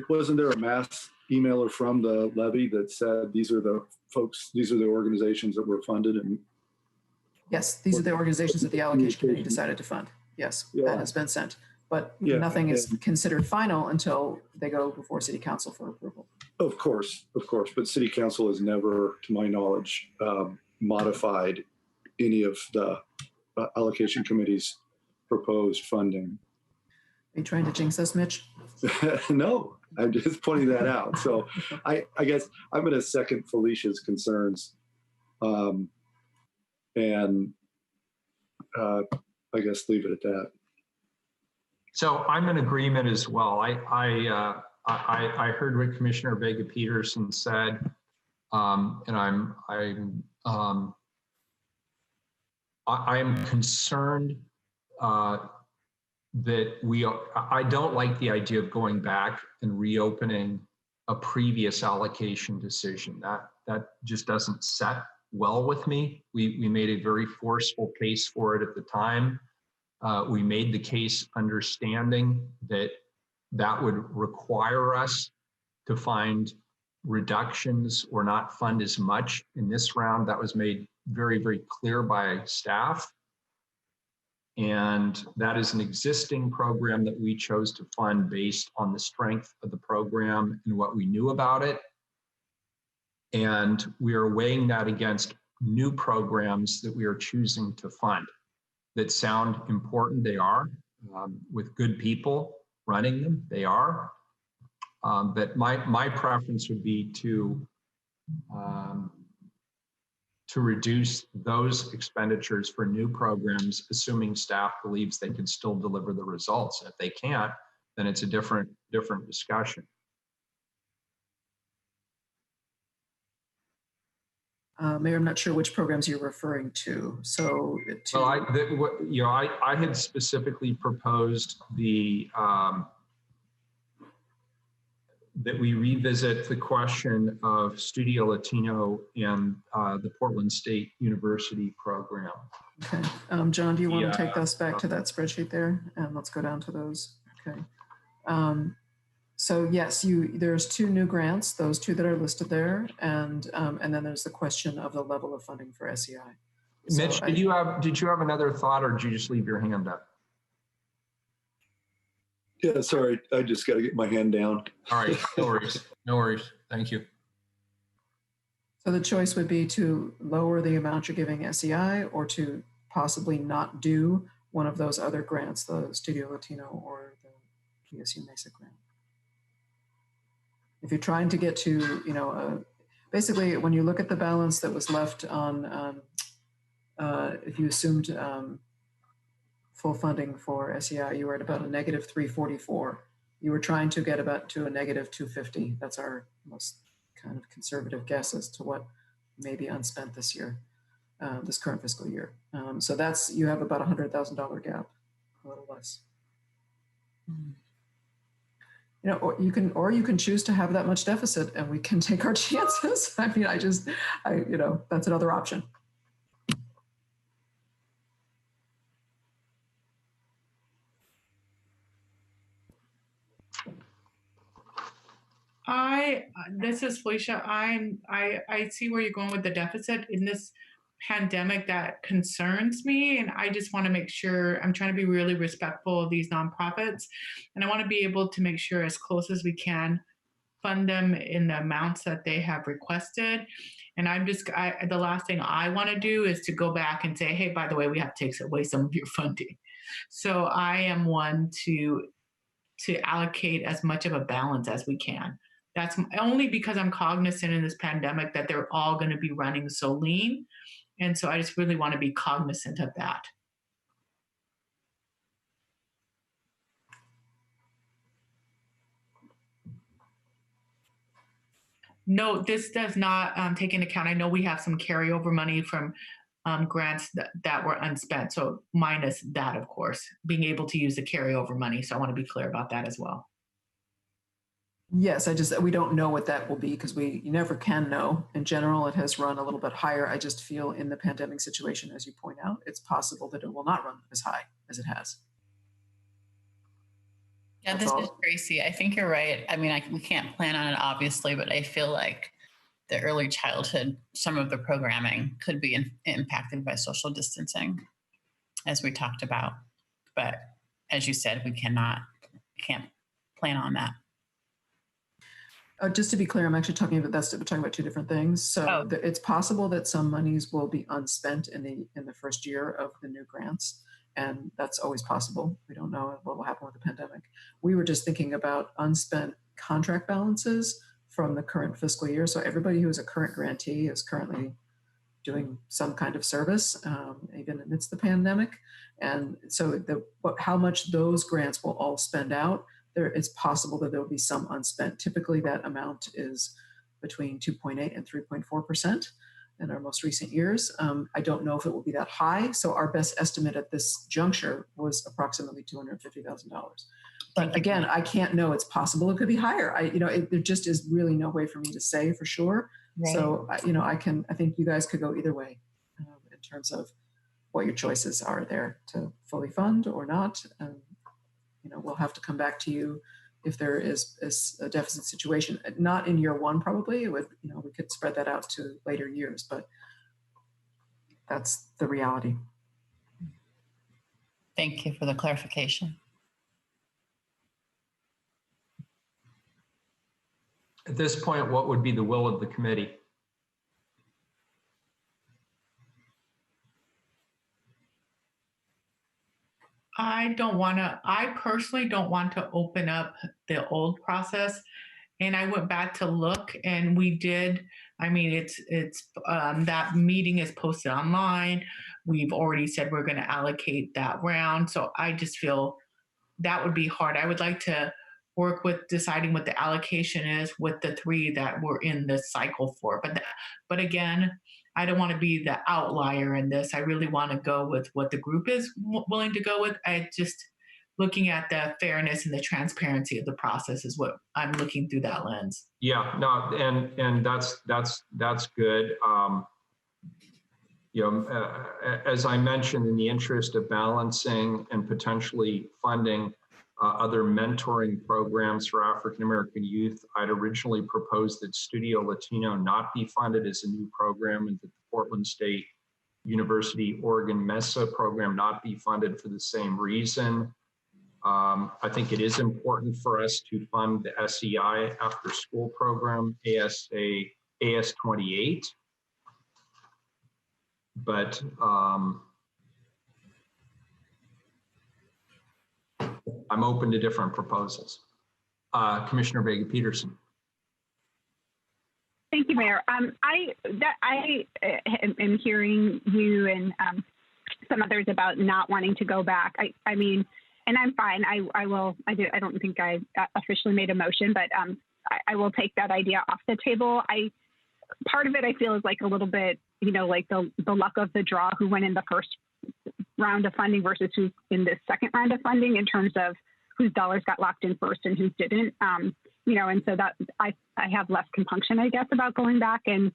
Speaker 6: wasn't there a mass emailer from the levy that said these are the folks, these are the organizations that were funded? And
Speaker 2: yes, these are the organizations that the allocation committee decided to fund. Yes, yeah. That has been sent. but
Speaker 6: Yeah,
Speaker 2: nothing is considered final until they go before City Council for approval.
Speaker 6: Of course. But City Council has never, to my knowledge, modified any of the allocation committee's proposed funding.
Speaker 2: Are you trying to jinx us, Mitch?
Speaker 6: No, I'm just pointing that out. So I guess I'm going to second Felicia's concerns, and I guess leave it at that.
Speaker 1: So I'm in agreement as well. I heard what Commissioner Vega Peterson said, and I am concerned that I don't like the idea of going back and reopening a previous allocation decision. That just doesn't set well with me. We made a very forceful case for it at the time. We made the case understanding that that would require us to find reductions or not fund as much in this round. That was made very, very clear by staff. And that is an existing program that we chose to fund based on the strength of the program and what we knew about it. And we are weighing that against new programs that we are choosing to fund that sound important. They are, with good people running them, they are. But my preference would be to reduce those expenditures for new programs, assuming staff believes they can still deliver the results. If they can't, then it's a different discussion.
Speaker 2: Mayor, I'm not sure which programs you're referring to. So,
Speaker 1: well, I had specifically proposed that we revisit the question of Studio Latino and the Portland State University program.
Speaker 2: Okay. John, do you want to take us back to that spreadsheet there? And let's go down to those. Okay. So yes, there's 2 new grants, those 2 that are listed there. And then there's the question of the level of funding for SEI.
Speaker 1: Mitch,
Speaker 2: so
Speaker 1: did you have another thought, or did you just leave your hand up?
Speaker 6: Yeah, sorry, I just got to get my hand down.
Speaker 1: All right, no worries. No worries. Thank you.
Speaker 2: So the choice would be to lower the amount you're giving SEI or to possibly not do one of those other grants, the Studio Latino or the PSU Mesa grant. If you're trying to get to, basically when you look at the balance that was left on, if you assumed full funding for SEI, you were at about a negative 344. You were trying to get about to a negative 250. That's our most kind of conservative guess as to what may be unspent this year, this current fiscal year. So you have about $100,000 gap, a little less. Or you can choose to have that much deficit and we can take our chances. I mean, that's another option.
Speaker 4: This is Felicia. I see where you're going with the deficit in this pandemic. That concerns me, and I just want to make sure I'm trying to be really respectful of these nonprofits, and I want to be able to make sure as close as we can fund them in the amounts that they have requested. And the last thing I want to do is to go back and say, hey, by the way, we have to take away some of your funding. So I am one to allocate as much of a balance as we can. That's only because I'm cognizant in this pandemic that they're all going to be running so lean. And so I just really want to be cognizant of that. No, this does not take into account. I know we have some carryover money from grants that were unspent. So minus that, of course, being able to use the carryover money. So I want to be clear about that as well.
Speaker 2: Yes, we don't know what that will be because you never can know. In general, it has run a little bit higher. I just feel in the pandemic situation, as you point out, it's possible that it will not run as high as it has.
Speaker 7: Yeah, this is Tracy. I think you're right. I mean, we can't plan on it, obviously, but I feel like the early childhood, some of the programming could be impacted by social distancing, as we talked about. But as you said, we can't plan on that.
Speaker 2: Just to be clear, I'm actually talking about two different things. So it's possible that some monies will be unspent in the first year of the new grants, and that's always possible. We don't know what will happen with the pandemic. We were just thinking about unspent contract balances from the current fiscal year. So everybody who is a current grantee is currently doing some kind of service, even amidst the pandemic. And so how much those grants will all spend out, it's possible that there will be some unspent. Typically that amount is between 2.8 and 3.4% in our most recent years. I don't know if it will be that high. So our best estimate at this juncture was approximately $250,000. But again, I can't know. It's possible it could be higher. There just is really no way for me to say for sure. Right. So, I think you guys could go either way in terms of what your choices are there to fully fund or not. We'll have to come back to you if there is a deficit situation. Not in year one, probably. It would, we could spread that out to later years, but that's the reality.
Speaker 7: Thank you for the clarification.
Speaker 1: At this point, what would be the will of the committee?
Speaker 4: I personally don't want to open up the old process. And I went back to look and we did, that meeting is posted online. We've already said we're going to allocate that round. So I just feel that would be hard. I would like to work with deciding what the allocation is with the three that we're in this cycle for. But again, I don't want to be the outlier in this. I really want to go with what the group is willing to go with. I just looking at the fairness and the transparency of the process is what I'm looking through that lens.
Speaker 1: Yeah, no, and that's good. As I mentioned, in the interest of balancing and potentially funding other mentoring programs for African American youth, I'd originally proposed that Studio Latino not be funded as a new program, and that the Portland State University Oregon MESA program not be funded for the same reason. I think it is important for us to fund the SEI after school program, AS28. But I'm open to different proposals. Commissioner Vega-Peterson.
Speaker 3: Thank you, Mayor. I am hearing you and some others about not wanting to go back. I mean, and I'm fine. I don't think I officially made a motion, but I will take that idea off the table. Part of it I feel is like a little bit, like the luck of the draw, who went in the first round of funding versus who's in the second round of funding in terms of whose dollars got locked in first and whose didn't. And so that I have less compunction, I guess, about going back and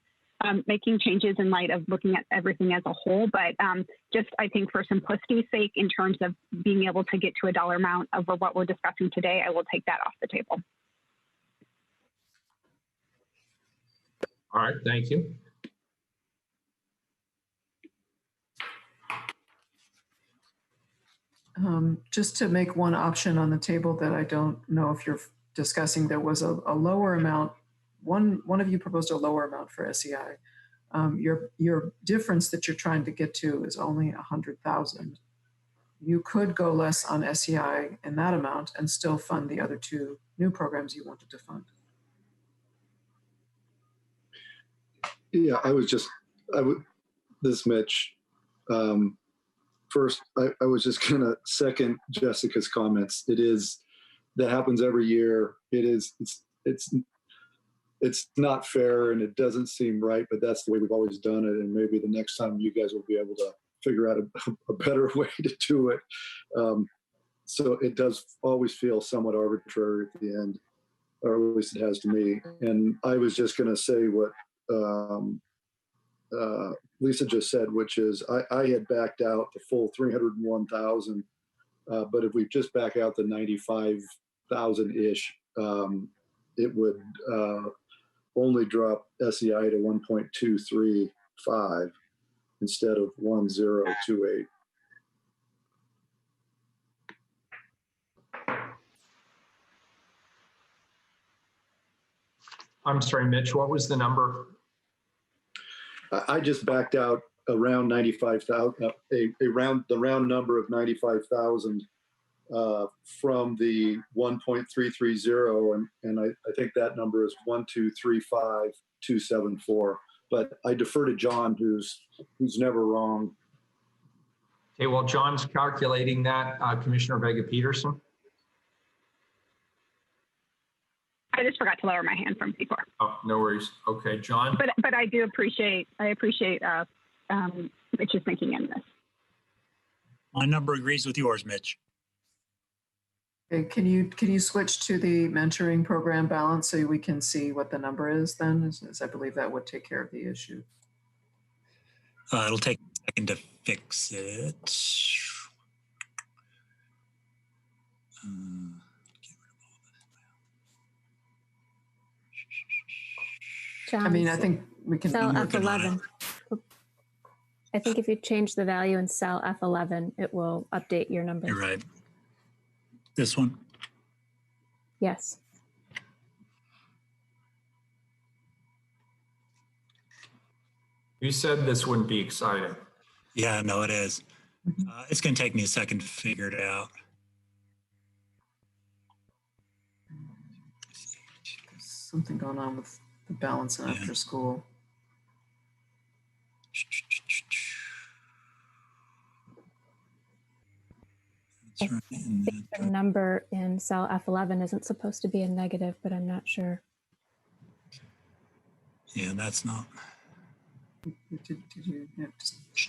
Speaker 3: making changes in light of looking at everything as a whole. But just, I think for simplicity's sake, in terms of being able to get to a dollar amount over what we're discussing today, I will take that off the table.
Speaker 1: All right, thank you.
Speaker 2: Just to make one option on the table that I don't know if you're discussing, there was a lower amount. One of you proposed a lower amount for SEI. Your difference that you're trying to get to is only 100,000. You could go less on SEI in that amount and still fund the other two new programs you wanted to fund.
Speaker 6: Yeah, this is Mitch. First, I was just going to second Jessica's comments. That happens every year. It's not fair and it doesn't seem right, but that's the way we've always done it. And maybe the next time you guys will be able to figure out a better way to do it. So it does always feel somewhat arbitrary at the end, or at least it has to me. And I was just going to say what Lisa just said, which is I had backed out the full 301,000, but if we just back out the 95,000-ish, it would only drop SEI to 1.235 instead of 1028.
Speaker 1: I'm sorry, Mitch, what was the number?
Speaker 6: I just backed out around 95,000, the round number of 95,000 from the 1.330, and I think that number is 1235274. But I defer to John, who's never wrong.
Speaker 1: Okay, well, John's calculating that. Commissioner Vega Peterson.
Speaker 3: I just forgot to lower my hand from before.
Speaker 1: Oh, no worries. Okay, John.
Speaker 3: But I do appreciate Mitch's thinking in this.
Speaker 9: My number agrees with yours, Mitch.
Speaker 2: Okay, can you switch to the mentoring program balance so we can see what the number is then? As I believe that would take care of the issue.
Speaker 9: It'll take a second to fix it.
Speaker 8: John,
Speaker 2: I mean, I think we can.
Speaker 8: cell
Speaker 9: working on
Speaker 8: F11. I think if you change the value in cell F11, it will update your numbers.
Speaker 9: You're right. This one?
Speaker 8: Yes.
Speaker 1: You said this wouldn't be exciting.
Speaker 9: Yeah, no, it is. It's going to take me a second to figure it out.
Speaker 2: There's something going on with the balance in after school.
Speaker 9: That's right.
Speaker 8: I think the number in cell F11 isn't supposed to be a negative, but I'm not sure.
Speaker 9: Yeah, that's not.
Speaker 2: Did you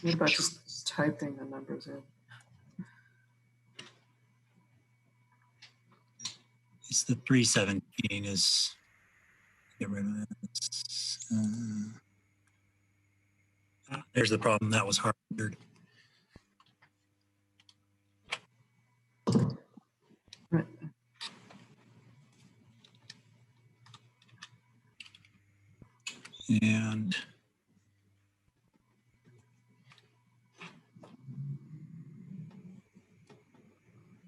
Speaker 2: what about just typing the numbers in?
Speaker 9: It's the 317 is, get rid of this. There's the problem. That was hard.
Speaker 2: Right.
Speaker 9: And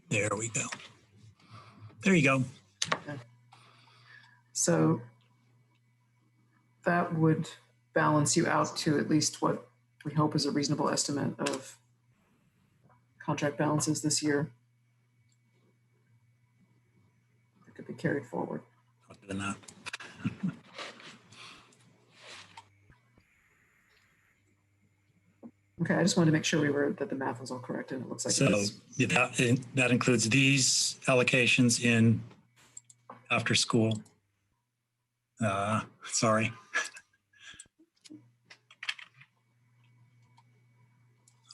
Speaker 9: there we go. There you go.
Speaker 2: Okay. So that would balance you out to at least what we hope is a reasonable estimate of contract balances this year. That could be carried forward.
Speaker 9: Other than that.
Speaker 2: Okay, I just wanted to make sure that the math was all correct, and it looks like
Speaker 9: So
Speaker 2: it is.
Speaker 9: that includes these allocations in after school. Sorry.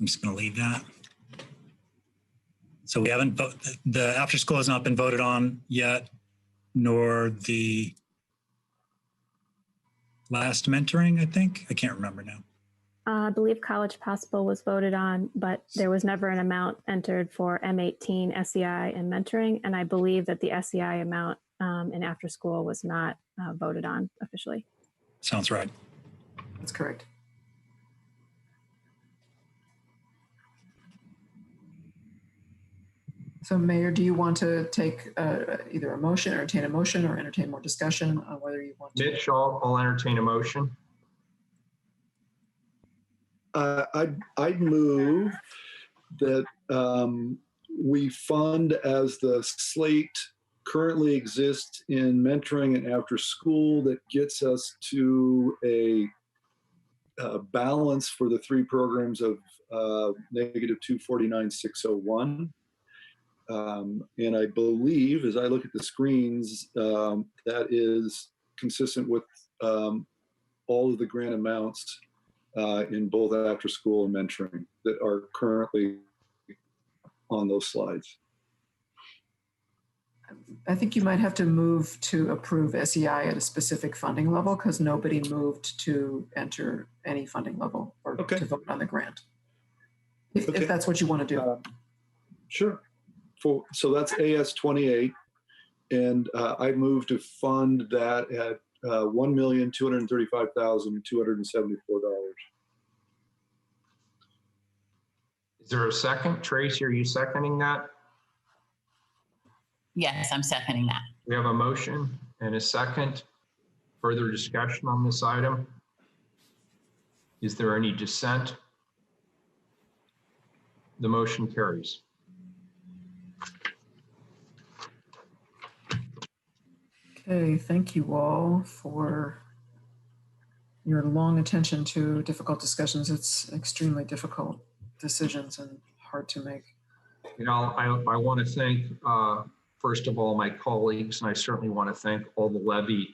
Speaker 9: I'm just going to leave that. So we haven't, the after school has not been voted on yet, nor the last mentoring, I think. I can't remember now.
Speaker 8: I believe College Possible was voted on, but there was never an amount entered for M18, SEI, and mentoring. And I believe that the SEI amount in after school was not voted on officially.
Speaker 9: Sounds right.
Speaker 2: That's correct. So, Mayor, do you want to take either a motion, or entertain a motion, or entertain more discussion on whether you want to?
Speaker 1: Mitch, I'll entertain a motion.
Speaker 6: I'd move that we fund as the slate currently exists in mentoring and after school that gets us to a balance for the three programs of negative 249,601. And I believe, as I look at the screens, that is consistent with all of the grant amounts in both after school and mentoring that are currently on those slides.
Speaker 2: I think you might have to move to approve SEI at a specific funding level, because nobody moved to enter any funding level or to vote on the grant. If that's what you want to do.
Speaker 6: Sure. So that's AS 28, and I move to fund that at $1,235,274.
Speaker 1: Is there a second? Tracy, are you seconding that?
Speaker 7: Yes, I'm seconding that.
Speaker 1: We have a motion and a second Further discussion on this item? Is there any dissent? The motion carries.
Speaker 2: Okay, thank you all for your long attention to difficult discussions. It's extremely difficult decisions and hard to make.
Speaker 1: You know, I want to thank, first of all, my colleagues, and I certainly want to thank all the Levy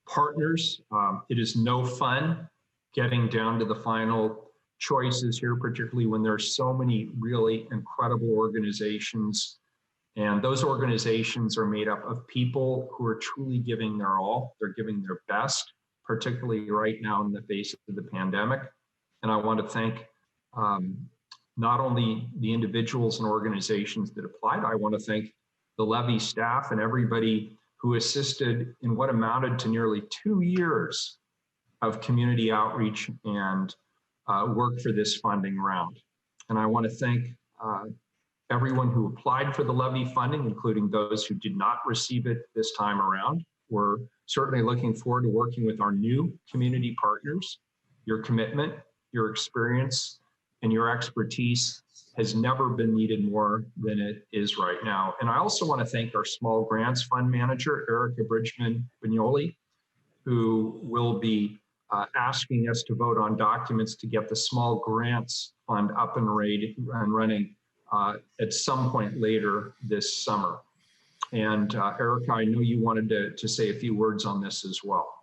Speaker 1: partners. It is no fun getting down to the final choices here, particularly when there's so many really incredible organizations. And those organizations are made up of people who are truly giving their all. They're giving their best, particularly right now in the face of the pandemic. And I want to thank not only the individuals and organizations that applied, I want to thank the Levy staff and everybody who assisted in what amounted to nearly 2 years of community outreach and work for this funding round. And I want to thank everyone who applied for the Levy funding, including those who did not receive it this time around. We're certainly looking forward to working with our new community partners. Your commitment, your experience, and your expertise has never been needed more than it is right now. And I also want to thank our small grants fund manager, Erica Bridgman-Vignoli, who will be asking us to vote on documents to get the small grants fund up and running at some point later this summer. And Erica, I know you wanted to say a few words on this as well.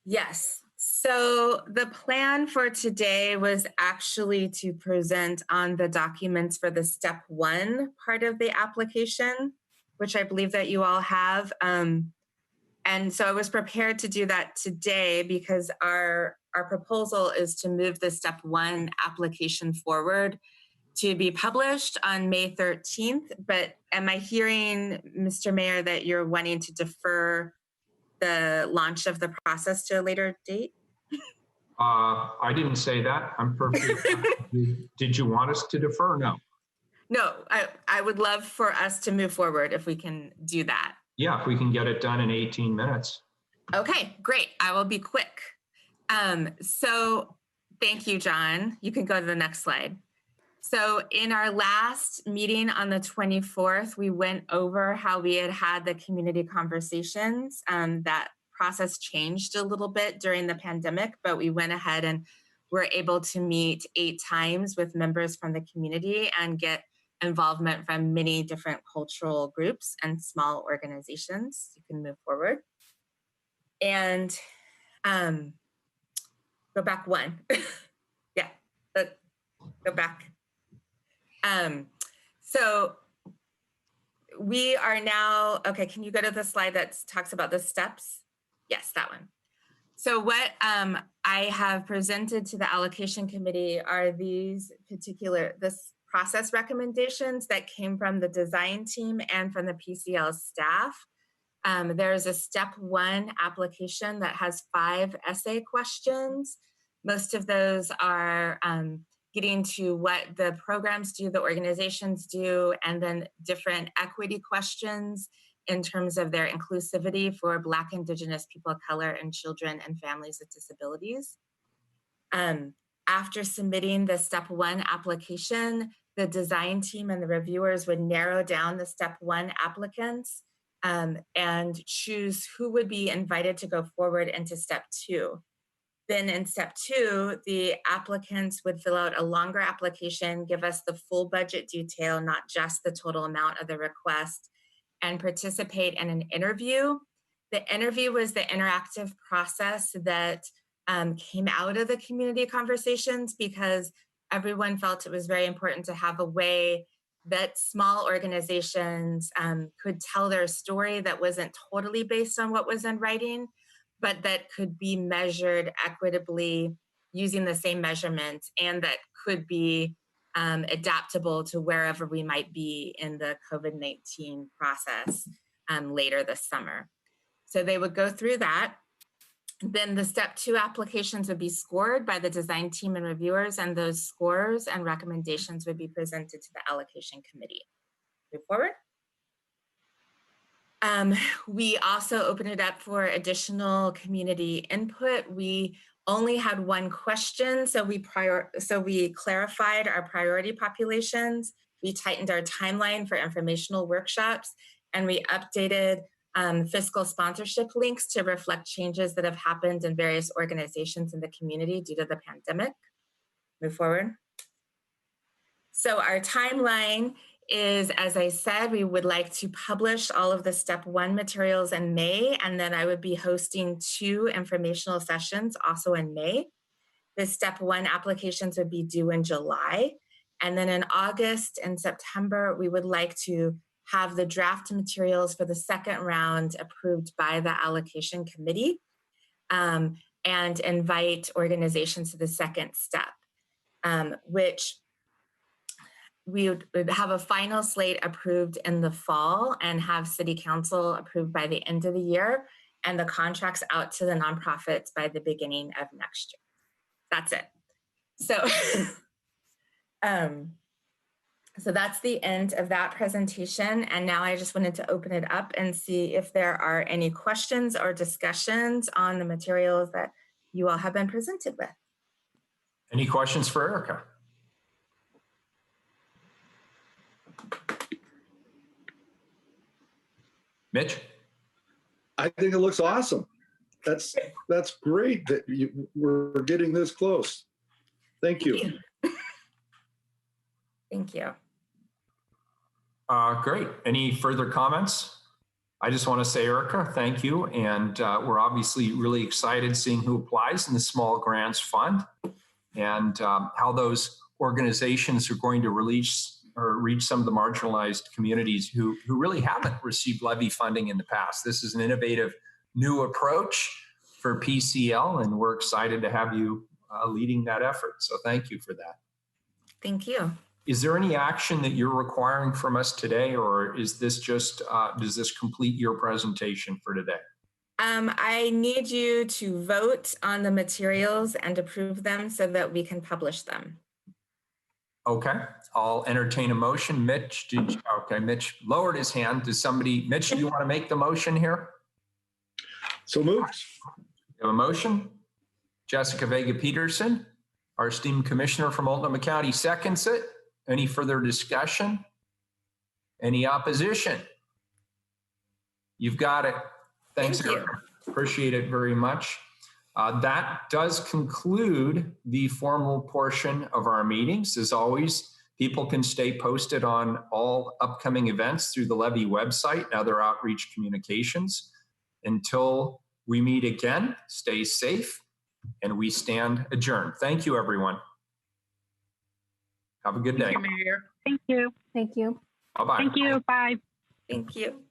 Speaker 10: Yes. So the plan for today was actually to present on the documents for the step 1 part of the application, which I believe that you all have. And so I was prepared to do that today because our proposal is to move the step 1 application forward to be published on May 13th. But am I hearing, Mr. Mayor, that you're wanting to defer the launch of the process to a later date?
Speaker 1: I didn't say that. I'm perfectly. Did you want us to defer? No.
Speaker 10: No, I would love for us to move forward if we can do that.
Speaker 1: Yeah, if we can get it done in 18 minutes.
Speaker 10: Okay, great. I will be quick. So thank you, John. You can go to the next slide. So in our last meeting on the 24th, we went over how we had the community conversations. That process changed a little bit during the pandemic, but we went ahead and were able to meet 8 times with members from the community and get involvement from many different cultural groups and small organizations. You can move forward. And go back 1. Yeah, go back. So we are now, okay, can you go to the slide that talks about the steps? Yes, that one. So what I have presented to the allocation committee are this process recommendations that came from the design team and from the PCL staff. There's a step 1 application that has 5 essay questions. Most of those are getting to what the programs do, the organizations do, and then different equity questions in terms of their inclusivity for Black, Indigenous, people of color, and children and families with disabilities. After submitting the step 1 application, the design team and the reviewers would narrow down the step 1 applicants and choose who would be invited to go forward into step 2. Then in step 2, the applicants would fill out a longer application, give us the full budget detail, not just the total amount of the request, and participate in an interview. The interview was the interactive process that came out of the community conversations because everyone felt it was very important to have a way that small organizations could tell their story that wasn't totally based on what was in writing, but that could be measured equitably using the same measurements and that could be adaptable to wherever we might be in the COVID-19 process later this summer. So they would go through that. Then the step 2 applications would be scored by the design team and reviewers, and those scores and recommendations would be presented to the allocation committee. Move forward. We also opened it up for additional community input. We only had one question, so we clarified our priority populations. We tightened our timeline for informational workshops, and we updated fiscal sponsorship links to reflect changes that have happened in various organizations in the community due to the pandemic. Move forward. So our timeline is, as I said, we would like to publish all of the step 1 materials in May, and then I would be hosting 2 informational sessions also in May. The step 1 applications would be due in July. And then in August and September, we would like to have the draft materials for the second round approved by the allocation committee, and invite organizations to the second step, which we would have a final slate approved in the fall and have city council approved by the end of the year, and the contracts out to the nonprofits by the beginning of next year. That's it. So, so that's the end of that presentation. And now I just wanted to open it up and see if there are any questions or discussions on the materials that you all have been presented with.
Speaker 1: Any questions for Erica? Mitch?
Speaker 6: I think it looks awesome. That's great that we're getting this close. Thank you.
Speaker 10: Thank you.
Speaker 1: Great. Any further comments? I just want to say, Erica, thank you. And we're obviously really excited seeing who applies in the Small Grants Fund and how those organizations are going to reach some of the marginalized communities who really haven't received levy funding in the past. This is an innovative new approach for PCL, and we're excited to have you leading that effort. So thank you for that.
Speaker 10: Thank you.
Speaker 1: Is there any action that you're requiring from us today, or is this just, does this complete your presentation for today?
Speaker 10: I need you to vote on the materials and approve them so that we can publish them.
Speaker 1: Okay, I'll entertain a motion. Mitch, okay, Mitch lowered his hand. Mitch, do you want to make the motion here?
Speaker 6: So moved.
Speaker 1: You have a motion? Jessica Vega Peterson, our esteemed commissioner from Multnomah County, seconds it. Any further discussion? Any opposition? You've got it. Thanks, Erica. Appreciate it very much. That does conclude the formal portion of our meetings. As always, people can stay posted on all upcoming events through the Levy website and other outreach communications. Until we meet again, stay safe, and we stand adjourned. Thank you, everyone. Have a good day.
Speaker 3: Thank you, Mayor. Thank you.
Speaker 8: Thank you.
Speaker 1: Bye-bye.
Speaker 3: Thank you. Bye.
Speaker 10: Thank you.